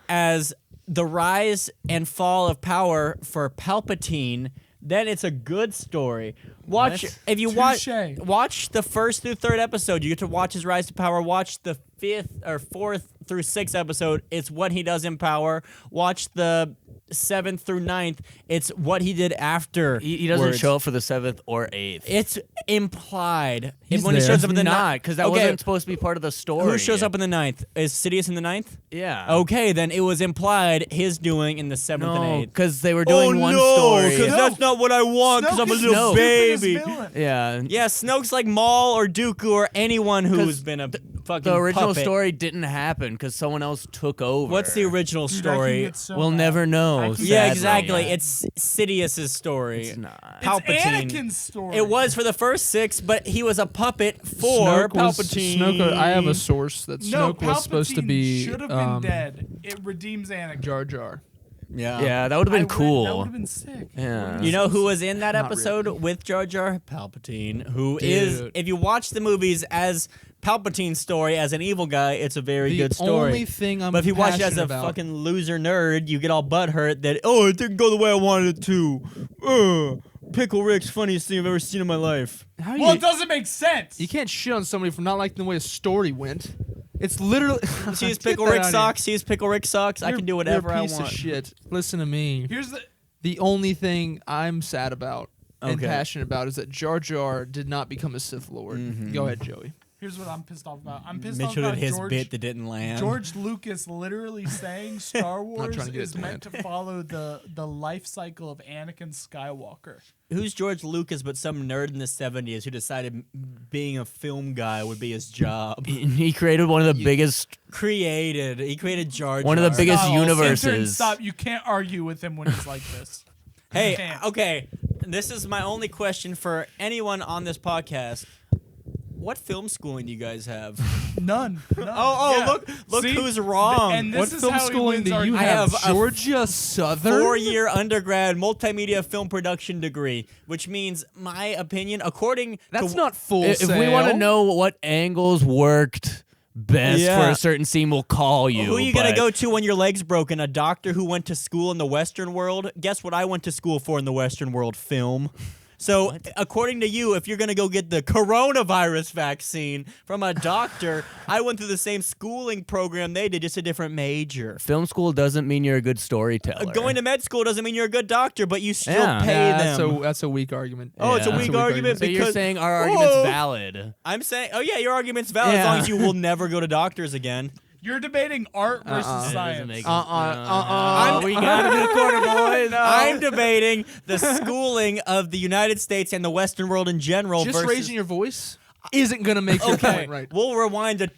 as the rise and fall of power for Palpatine, then it's a good story. Watch What? if you Touché. watch the 1st through 3rd episode, you get to watch his rise to power. Watch the 5th or 4th through 6th episode, it's what he does in power. Watch the 7th through 9th, it's what he did after. He doesn't show up for the 7th or 8th. It's implied. He's When he there. shows up in the not, ninth, because that okay, wasn't supposed to be part of the story. who shows up in the 9th? Is Sidious in the 9th? Yeah. Okay, then it was implied his doing in the 7th No, and 8th. because they were doing one story. because that's not what I want. Because I'm a Snoke is little the stupidest baby. villain. Yeah. Yeah, Snoke's like Maul or Dooku or anyone who's 'Cause been a fucking The original puppet. story didn't happen because someone else took over. What's the original Dude, I can story? get so We'll mad. never know. I can- Yeah, sadly. exactly. It's Sidious's story. It's not. Palpatine. It's Anakin's story. It was for the first 6, but he was a puppet for Snoke was- Palpatine. Snoke, I have a source that No, Snoke was supposed to Palpatine be should have been dead. It redeems Anakin. Jar Jar. Yeah. Yeah, that would have been That cool. would have been sick. Yeah. You know who was in that Not episode really. with Jar Jar? Palpatine, who is, Dude. if you watch the movies as Palpatine's story as an evil guy, it's a very The good story. only thing I'm But if you watch it as passionate a about- fucking loser nerd, you get all butthurt that, oh, it didn't go the way I wanted it to. Pickle Rick's funniest thing I've ever seen in my life. How Well, you, it doesn't make sense. you can't shit on somebody for not liking the way a story went. It's literally. See his Get Pickle that Rick out of socks? See his Pickle Rick socks? I here. can do You're whatever a I piece want. of shit. Listen to me. Here's the. The only thing I'm sad about and Okay. passionate about is that Jar Jar did not become a Sith Lord. Mm-hmm. Go ahead, Joey. Here's what I'm pissed off about. I'm pissed Mitchell off did about his George, bit that didn't land. George Lucas literally saying Star Wars trying to get it is to meant to follow the life cycle of Anakin Skywalker. Who's George Lucas but some nerd in the 70s who decided being a film guy would be his job? He created one of the biggest. He created Jar Jar. One of the biggest Stop. universes. Center and stop. You can't argue with him when he's like this. Hey, Can't. okay. This is my only question for anyone on this podcast. What film schooling do you guys have? None. Oh, Yeah. look See? who's wrong. And this What is film how he schooling wins do our- you I have? have a Georgia Southern? 4-year undergrad multimedia film production degree, which means my opinion, according That's to not full If we want to know what angles worked best Yeah. for a certain scene, we'll call you. who are you gonna but- go to when your leg's broken? A doctor who went to school in the Western world? Guess what I went to school for in the Western world? Film. So, according to you, if you're going to go get the coronavirus vaccine from a doctor, I went through the same schooling program they did, just a different major. Film school doesn't mean you're a good storyteller. Going to med school doesn't mean you're a good doctor, but you still pay them. So that's a weak argument. Oh, it's a weak argument So because you're saying our argument's valid. I'm saying, oh yeah, your argument's valid as long as you will never go to doctors again. You're debating art versus It doesn't science. make We got him in the corner, boys. I'm debating the schooling of the United States and the Western world in general. Just versus raising your voice isn't gonna make your Okay, point right. we'll rewind to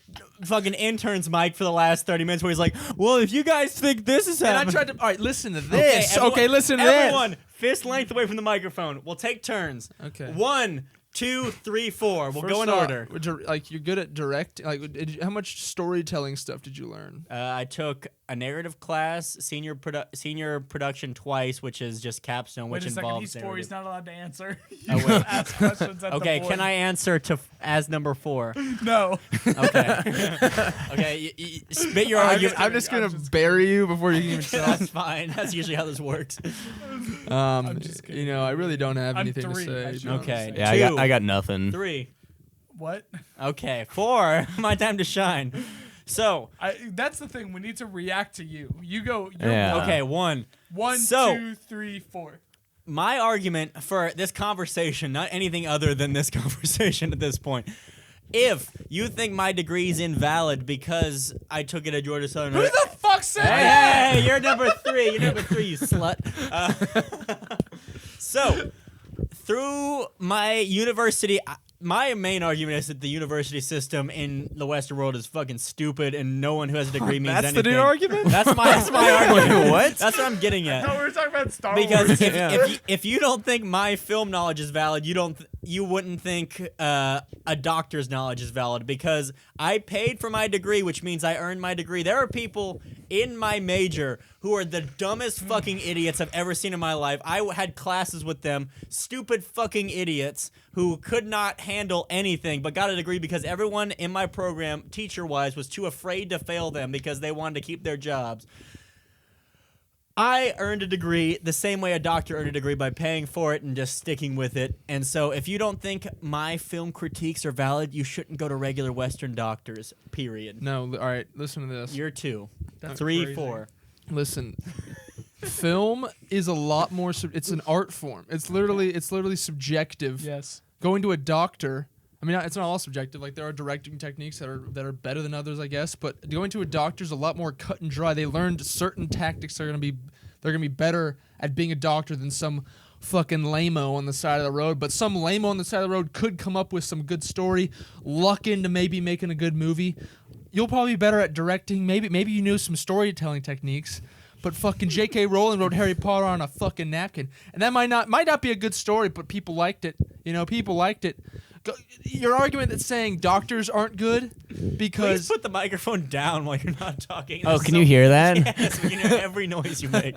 fucking intern's mic for the last 30 minutes where he's like, well, if you guys think this is And I happening. tried to. All right, listen to this. everyone- Okay, listen to this. Everyone, fist length away from the microphone. We'll take turns. Okay. 1, 2, 3, 4. We'll go in First off, order. Like you're good at direct. Like, how much storytelling stuff did you learn? I took a narrative class, senior production twice, which is just capstone, Wait which a second, involves he's 4. He's narrative. not allowed to answer. Oh, You wait. just ask questions at Okay, the can board. I answer to as number 4? No. Okay. Okay, spit your argument. I'm just gonna bury you before you can even tell. That's fine. That's usually how this works. just kidding. You know, I really don't have I'm anything 3, to say. I should Okay. say. Yeah, Two. I got nothing. 3. What? Okay. 4. My time to shine. So, That's the thing. We need to react to you. You go. You're Yeah. okay, 1. 1, So- 2, 3, 4. My argument for this conversation, not anything other than this conversation at this point. If you think my degree is invalid because I took it at Georgia Southern, Who the fuck said that? hey, you're number 3. You're number 3, you slut. So, through my university, my main argument is that the university system in the Western world is fucking stupid, and no one who has a degree means That's anything. the new argument? That's my argument. What? That's what I'm getting at. No, we were talking about Star Because Wars. if you don't think my film knowledge is valid, you wouldn't think a doctor's knowledge is valid, because I paid for my degree, which means I earned my degree. There are people in my major who are the dumbest fucking idiots I've ever seen in my life. I had classes with them, stupid fucking idiots who could not handle anything but got a degree because everyone in my program, teacher-wise, was too afraid to fail them because they wanted to keep their jobs. I earned a degree the same way a doctor earned a degree, by paying for it and just sticking with it. And so if you don't think my film critiques are valid, you shouldn't go to regular Western doctors, period. No. All right. Listen to this. You're 2. That's 3, crazy. 4. Listen. Film is a lot more. It's an art form. It's literally subjective. Yes. Going to a doctor. I mean, it's not all subjective. Like, there are directing techniques that are better than others, I guess. But going to a doctor is a lot more cut and dry. They learned certain tactics that are gonna be better at being a doctor than some fucking lame-o on the side of the road. But some lame-o on the side of the road could come up with some good story, luck into maybe making a good movie. You'll probably be better at directing. Maybe you knew some storytelling techniques. But fucking J.K. Rowling wrote Harry Potter on a fucking napkin, and that might not be a good story, but people liked it. You know, people liked it. Your argument that's saying doctors aren't good Please because put the microphone down while you're not talking. Oh, That's can so- you hear that? Yes, we can hear every noise you make.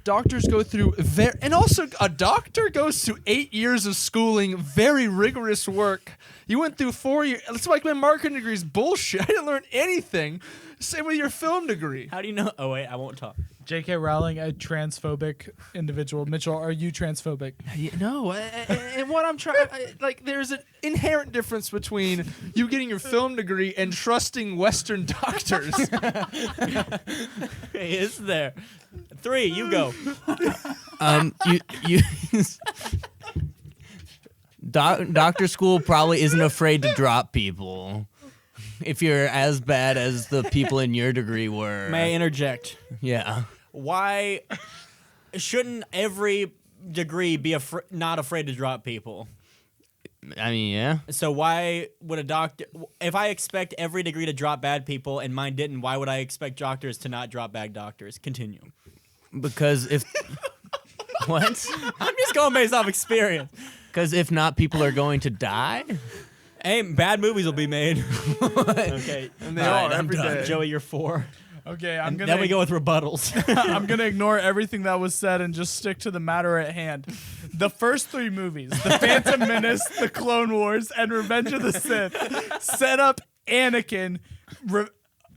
doctors go through and also a doctor goes through 8 years of schooling, very rigorous work. You went through 4 years. It's like my marketing degree is bullshit. I didn't learn anything. Same with your film degree. How do you know? Oh, wait, I won't talk. J.K. Rowling, a transphobic individual. Mitchell, are you transphobic? No, and what I'm trying, like, there's an inherent difference between you getting your film degree and trusting Western doctors. Is there? 3, you go. You doctor school probably isn't afraid to drop people. If you're as bad as the people in your degree were. May I interject? Yeah. Why shouldn't every degree be not afraid to drop people? I mean, yeah. So why would a doctor, if I expect every degree to drop bad people and mine didn't, why would I expect doctors to not drop bad doctors? Continue. Because if what? I'm just going based off experience. Because if not, people are going to die. Hey, bad movies will be made. Okay. And they All are right, I'm every done. day. Joey, you're 4. Okay, And then we go with rebuttals. I'm gonna ignore everything that was said and just stick to the matter at hand. The first 3 movies, The Phantom Menace, The Clone Wars, and Revenge of the Sith, set up Anakin.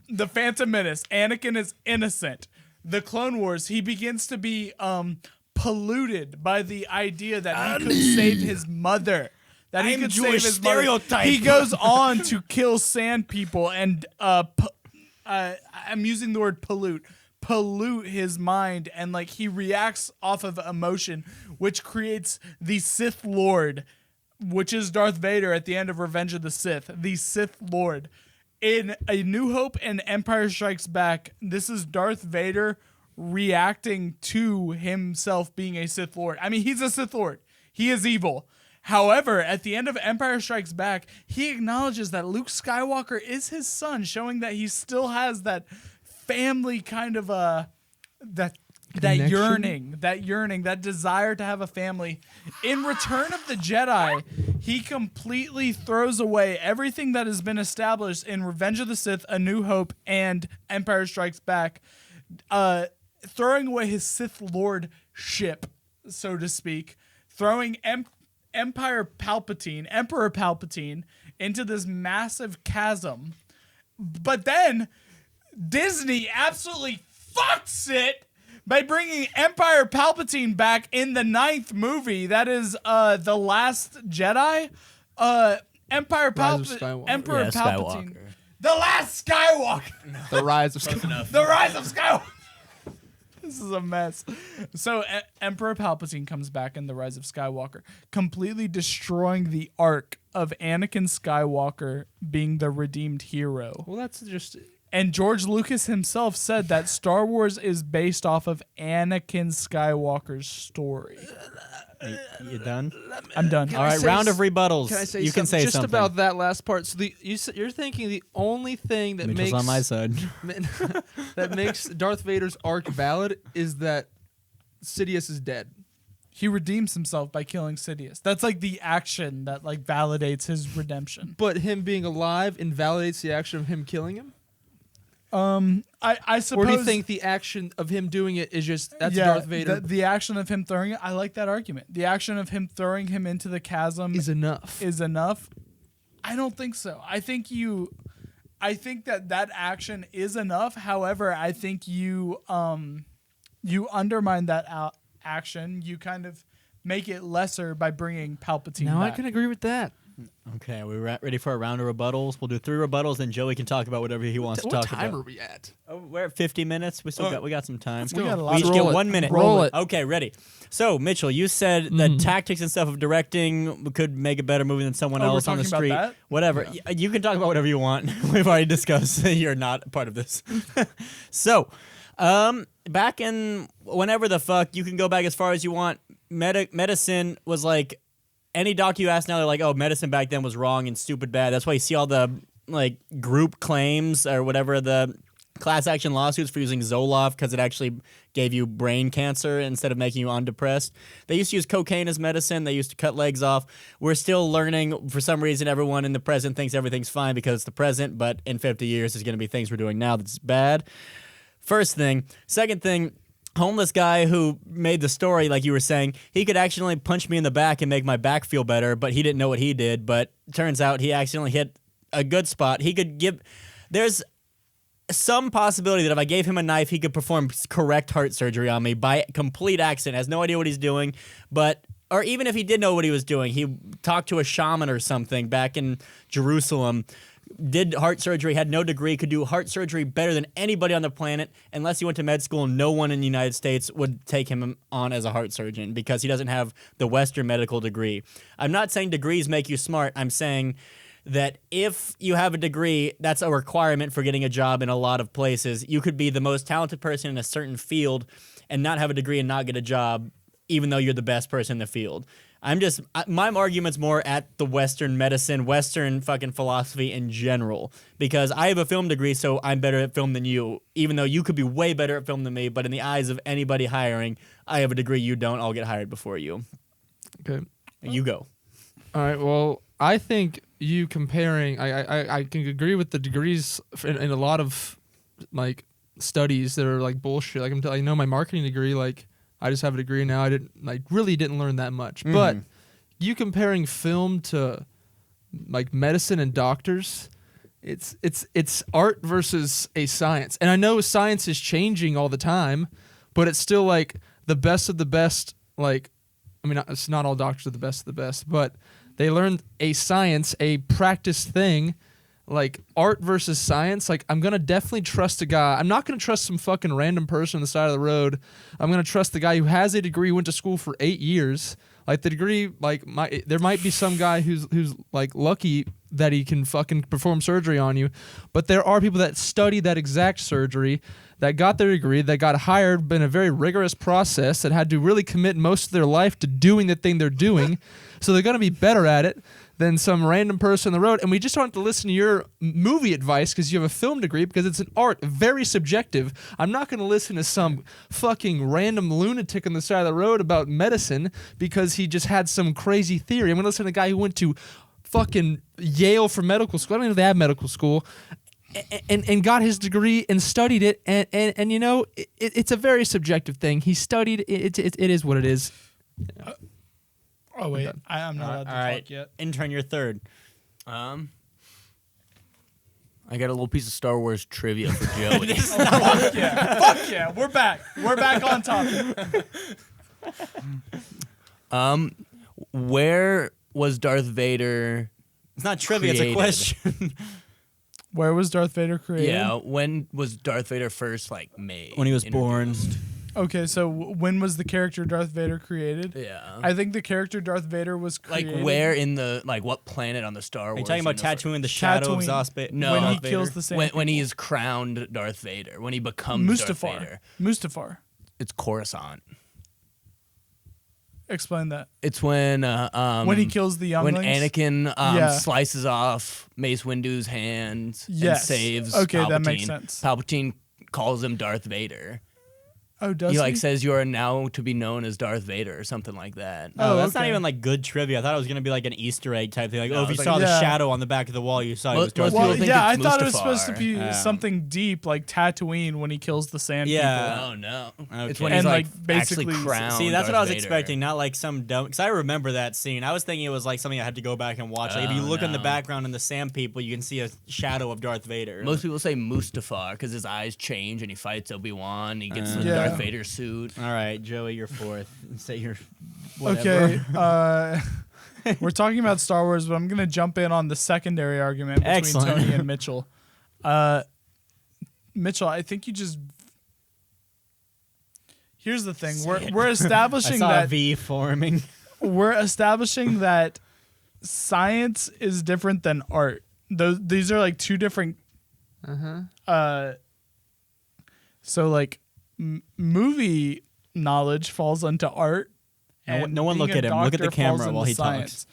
The Phantom Menace, Anakin is innocent. The Clone Wars, he begins to be polluted by the idea that he could save his mother. That he I'm could Jewish save his mother. stereotype. He goes on to kill sand people and I'm using the word pollute his mind, and like he reacts off of emotion, which creates the Sith Lord, which is Darth Vader at the end of Revenge of the Sith. The Sith Lord. In A New Hope and Empire Strikes Back, this is Darth Vader reacting to himself being a Sith Lord. I mean, he's a Sith Lord. He is evil. However, at the end of Empire Strikes Back, he acknowledges that Luke Skywalker is his son, showing that he still has that family kind of that yearning, that desire to have a family. In Return of the Jedi, he completely throws away everything that has been established in Revenge of the Sith, A New Hope, and Empire Strikes Back, throwing away his Sith Lordship, so to speak, throwing Emperor Palpatine into this massive chasm. But then Disney absolutely fucks it by bringing Empire Palpatine back in the 9th movie. That is The Last Jedi. Emperor Palpatine. Skywalker. The Last Skywalker. The Rise of Skywalker. The Rise of Skywalker. This is a mess. So Emperor Palpatine comes back in The Rise of Skywalker, completely destroying the arc of Anakin Skywalker being the redeemed hero. Well, that's just... And George Lucas himself said that Star Wars is based off of Anakin Skywalker's story. You done? I'm done. All right, round of rebuttals. Can I say you something? can say just something. about that last part? So you're thinking the only thing that Mitchell's makes on my side. that makes Darth Vader's arc valid is that Sidious is dead. He redeems himself by killing Sidious. That's like the action that like validates his redemption. But him being alive invalidates the action of him killing him? I suppose. Or do you think the action of him doing it is just that's Darth Vader The action of him throwing it, I like that argument. The action of him throwing him into the chasm is enough? I don't think so. I think that action is enough. However, I think you undermine that action. You kind of make it lesser by bringing Palpatine No, back. I can agree with that. Okay, we're ready for a round of rebuttals. We'll do 3 rebuttals, then Joey can talk about whatever he wants to What talk time about. are we at? Oh, we're at 50 minutes. We got some time. We got a lot We each of- get Roll it. 1 minute. Roll it. Okay, ready. So, Mitchell, you said that tactics and stuff of directing could make a better movie than someone Oh, we're else on the talking street. about that? Whatever. You can talk about whatever you want. We've already discussed that you're not part of this. So, back in whenever the fuck, you can go back as far as you want. Medicine was like, any doctor you ask now, they're like, oh, medicine back then was wrong and stupid bad. That's why you see all the like group claims or whatever, the class action lawsuits for using Zoloft because it actually gave you brain cancer instead of making you undepressed. They used to use cocaine as medicine. They used to cut legs off. We're still learning. For some reason, everyone in the present thinks everything's fine because it's the present, but in 50 years, there's going to be things we're doing now that's bad. First thing. Second thing, homeless guy who made the story, like you were saying, he could accidentally punch me in the back and make my back feel better, but he didn't know what he did. But turns out he accidentally hit a good spot. He could give... There's some possibility that if I gave him a knife, he could perform correct heart surgery on me by complete accident. Has no idea what he's doing, but... Or even if he did know what he was doing, he talked to a shaman or something back in Jerusalem, did heart surgery, had no degree, could do heart surgery better than anybody on the planet. Unless he went to med school, no one in the United States would take him on as a heart surgeon because he doesn't have the Western medical degree. I'm not saying degrees make you smart. I'm saying that if you have a degree, that's a requirement for getting a job in a lot of places. You could be the most talented person in a certain field and not have a degree and not get a job, even though you're the best person in the field. My argument's more at the Western medicine, Western fucking philosophy in general. Because I have a film degree, so I'm better at film than you, even though you could be way better at film than me. But in the eyes of anybody hiring, I have a degree, you don't, I'll get hired before you. Okay. You go. All right. Well, I think you comparing, I can agree with the degrees in a lot of like studies that are like bullshit. Like I know my marketing degree, like I just have a degree now. I really didn't learn that much. Mm-hmm. But you comparing film to like medicine and doctors, it's art versus a science. And I know science is changing all the time, but it's still like the best of the best. Like, I mean, it's not all doctors are the best of the best, but they learned a science, a practice thing. Like art versus science, like I'm gonna definitely trust a guy. I'm not gonna trust some fucking random person on the side of the road. I'm gonna trust the guy who has a degree, went to school for 8 years. Like the degree, like there might be some guy who's like lucky that he can fucking perform surgery on you, but there are people that study that exact surgery, that got their degree, that got hired in a very rigorous process, that had to really commit most of their life to doing the thing they're doing, so they're gonna be better at it than some random person on the road. And we just don't have to listen to your movie advice because you have a film degree, because it's an art, very subjective. I'm not going to listen to some fucking random lunatic on the side of the road about medicine because he just had some crazy theory. I'm going to listen to a guy who went to fucking Yale for medical school. I don't even know if they have medical school. And got his degree and studied it. And you know, it's a very subjective thing. He studied it. It is what it is. Oh wait, I'm not allowed to talk yet. Intern, you're third. I got a little piece of Star Wars trivia for Joey. Fuck yeah, we're back on topic. Where was Darth Vader? It's not trivia, created? it's a question. Where was Darth Vader created? Yeah, when was Darth Vader first like made? When he was born. introduced? Okay, so when was the character Darth Vader created? Yeah. I think the character Darth Vader was created. Like where in the what planet on the Star Wars? Are you talking about universe? Tatooine, the shadow of Tatooine. Zospa? No. when he Darth kills Vader? the same When he people. is crowned Darth Vader, when he becomes Darth Vader. Mustafar. It's Coruscant. Explain that. It's when When he kills the younglings. when Anakin Yeah. slices off Mace Windu's hands Yes. and saves Okay, Palpatine. that makes sense. Palpatine calls him Darth Vader. Oh, does He like says you are now to be known as Darth Vader or something like that. Oh, Oh, that's not okay. even like good trivia. I thought it was gonna be like an Easter egg type thing. Like, No, oh, if you it's saw like- the Yeah. shadow on the back of the wall, you saw it was Most Darth people Well, Vader. think yeah, I it's thought it was supposed to Mustafar. be Yeah. something deep, like Tatooine when he kills the sand Yeah. people. Oh no! Okay. It's when And, he's like, like, basically- actually crowned. See, that's what I was Darth Vader. expecting, not like some dumb. Because I remember that scene. I was thinking it was like something I had to go back and watch. Like if you Oh, look in the no. background in the sand people, you can see a shadow of Darth Vader. Most people say Mustafar because his eyes change and he fights Obi-Wan. He gets the Yeah. Darth Vader suit. All right, Joey, you're fourth. Say your whatever. Okay, we're talking about Star Wars, but I'm gonna jump in on the secondary argument between Excellent. Tony and Mitchell. Mitchell, I think you just. Here's the thing: we're I establishing saw a that V forming. we're establishing that science is different than art. These are like two different. So like movie knowledge falls into art. No one being look a at him. Look at the doctor falls camera while into he science.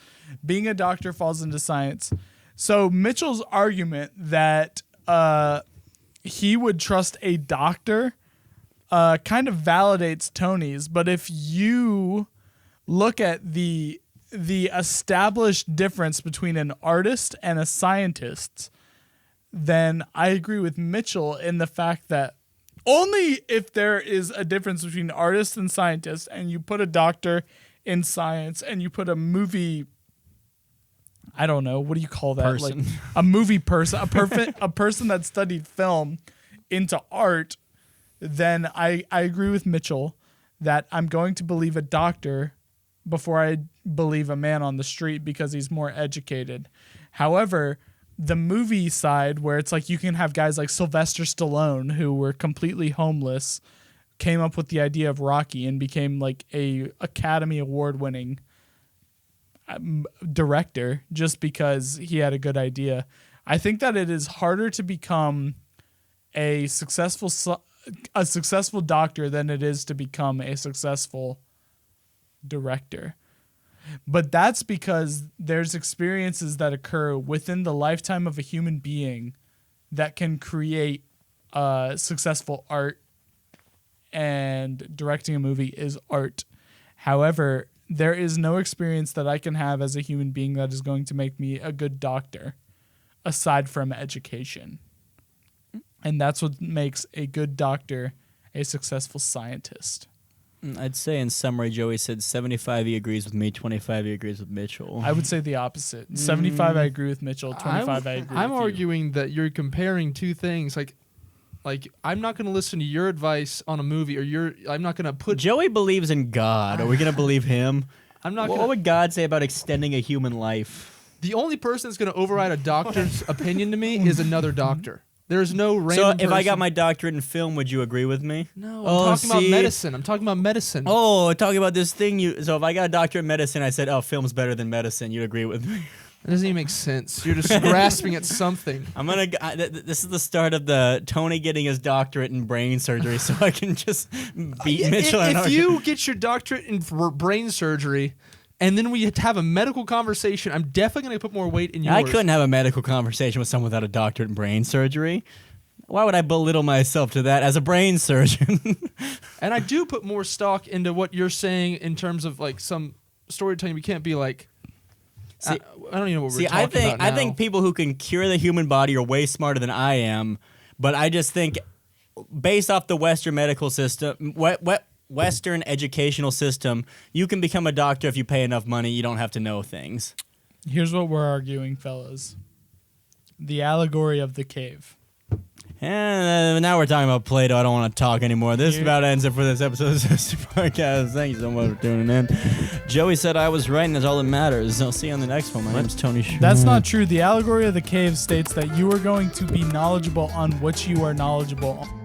Being a doctor falls into science. So Mitchell's argument that he would trust a doctor kind of validates Tony's. But if you look at the established difference between an artist and a scientist, then I agree with Mitchell in the fact that only if there is a difference between artist and scientist, and you put a doctor in science and you put a movie, I don't know, what do you call that? Person. Like a movie person, a person that studied film into art, then I agree with Mitchell that I'm going to believe a doctor before I believe a man on the street because he's more educated. However, the movie side where it's like you can have guys like Sylvester Stallone who were completely homeless, came up with the idea of Rocky and became like a Academy Award winning director just because he had a good idea. I think that it is harder to become a successful doctor than it is to become a successful director. But that's because there's experiences that occur within the lifetime of a human being that can create successful art, and directing a movie is art. However, there is no experience that I can have as a human being that is going to make me a good doctor aside from education. And that's what makes a good doctor a successful scientist. I'd say in summary, Joey said 75 he agrees with me, 25 he agrees with Mitchell. I would say the opposite. 75 I agree with Mitchell, 25 I agree I'm with you. arguing that you're comparing two things. Like Like, I'm not going to listen to your advice on a movie, or I'm not going to put. Joey believes in God. Are we gonna believe him? I'm not. What would God say about extending a human life? The only person that's going to override a doctor's opinion to me is another doctor. There's no random. So if I got my doctorate in film, would you agree with me? No, I'm talking about medicine. I'm talking about medicine. Oh, talking about this thing. So if I got a doctorate in medicine, I said, "Oh, film's better than medicine." You'd agree with me? It doesn't even make sense. You're just grasping at something. This is the start of the Tony getting his doctorate in brain surgery, so I can just beat Mitchell. If you get your doctorate in brain surgery, and then we have a medical conversation, I'm definitely going to put more weight in yours. I couldn't have a medical conversation with someone without a doctorate in brain surgery. Why would I belittle myself to that as a brain surgeon? And I do put more stock into what you're saying in terms of like some storytelling. We can't be like. See, I don't even know what we're talking about now. I think people who can cure the human body are way smarter than I am, but I just think, based off the Western medical system, Western educational system, you can become a doctor if you pay enough money. You don't have to know things. Here's what we're arguing, fellas. The allegory of the cave. And now we're talking about Plato. I don't want to talk anymore. This about ends it for this episode of the Zesty Podcast. Thank you so much for tuning in. Joey said I was right, and that's all that matters. I'll see you on the next one. My name's Tony Sham. That's not true. The allegory of the cave states that you are going to be knowledgeable on what you are knowledgeable on.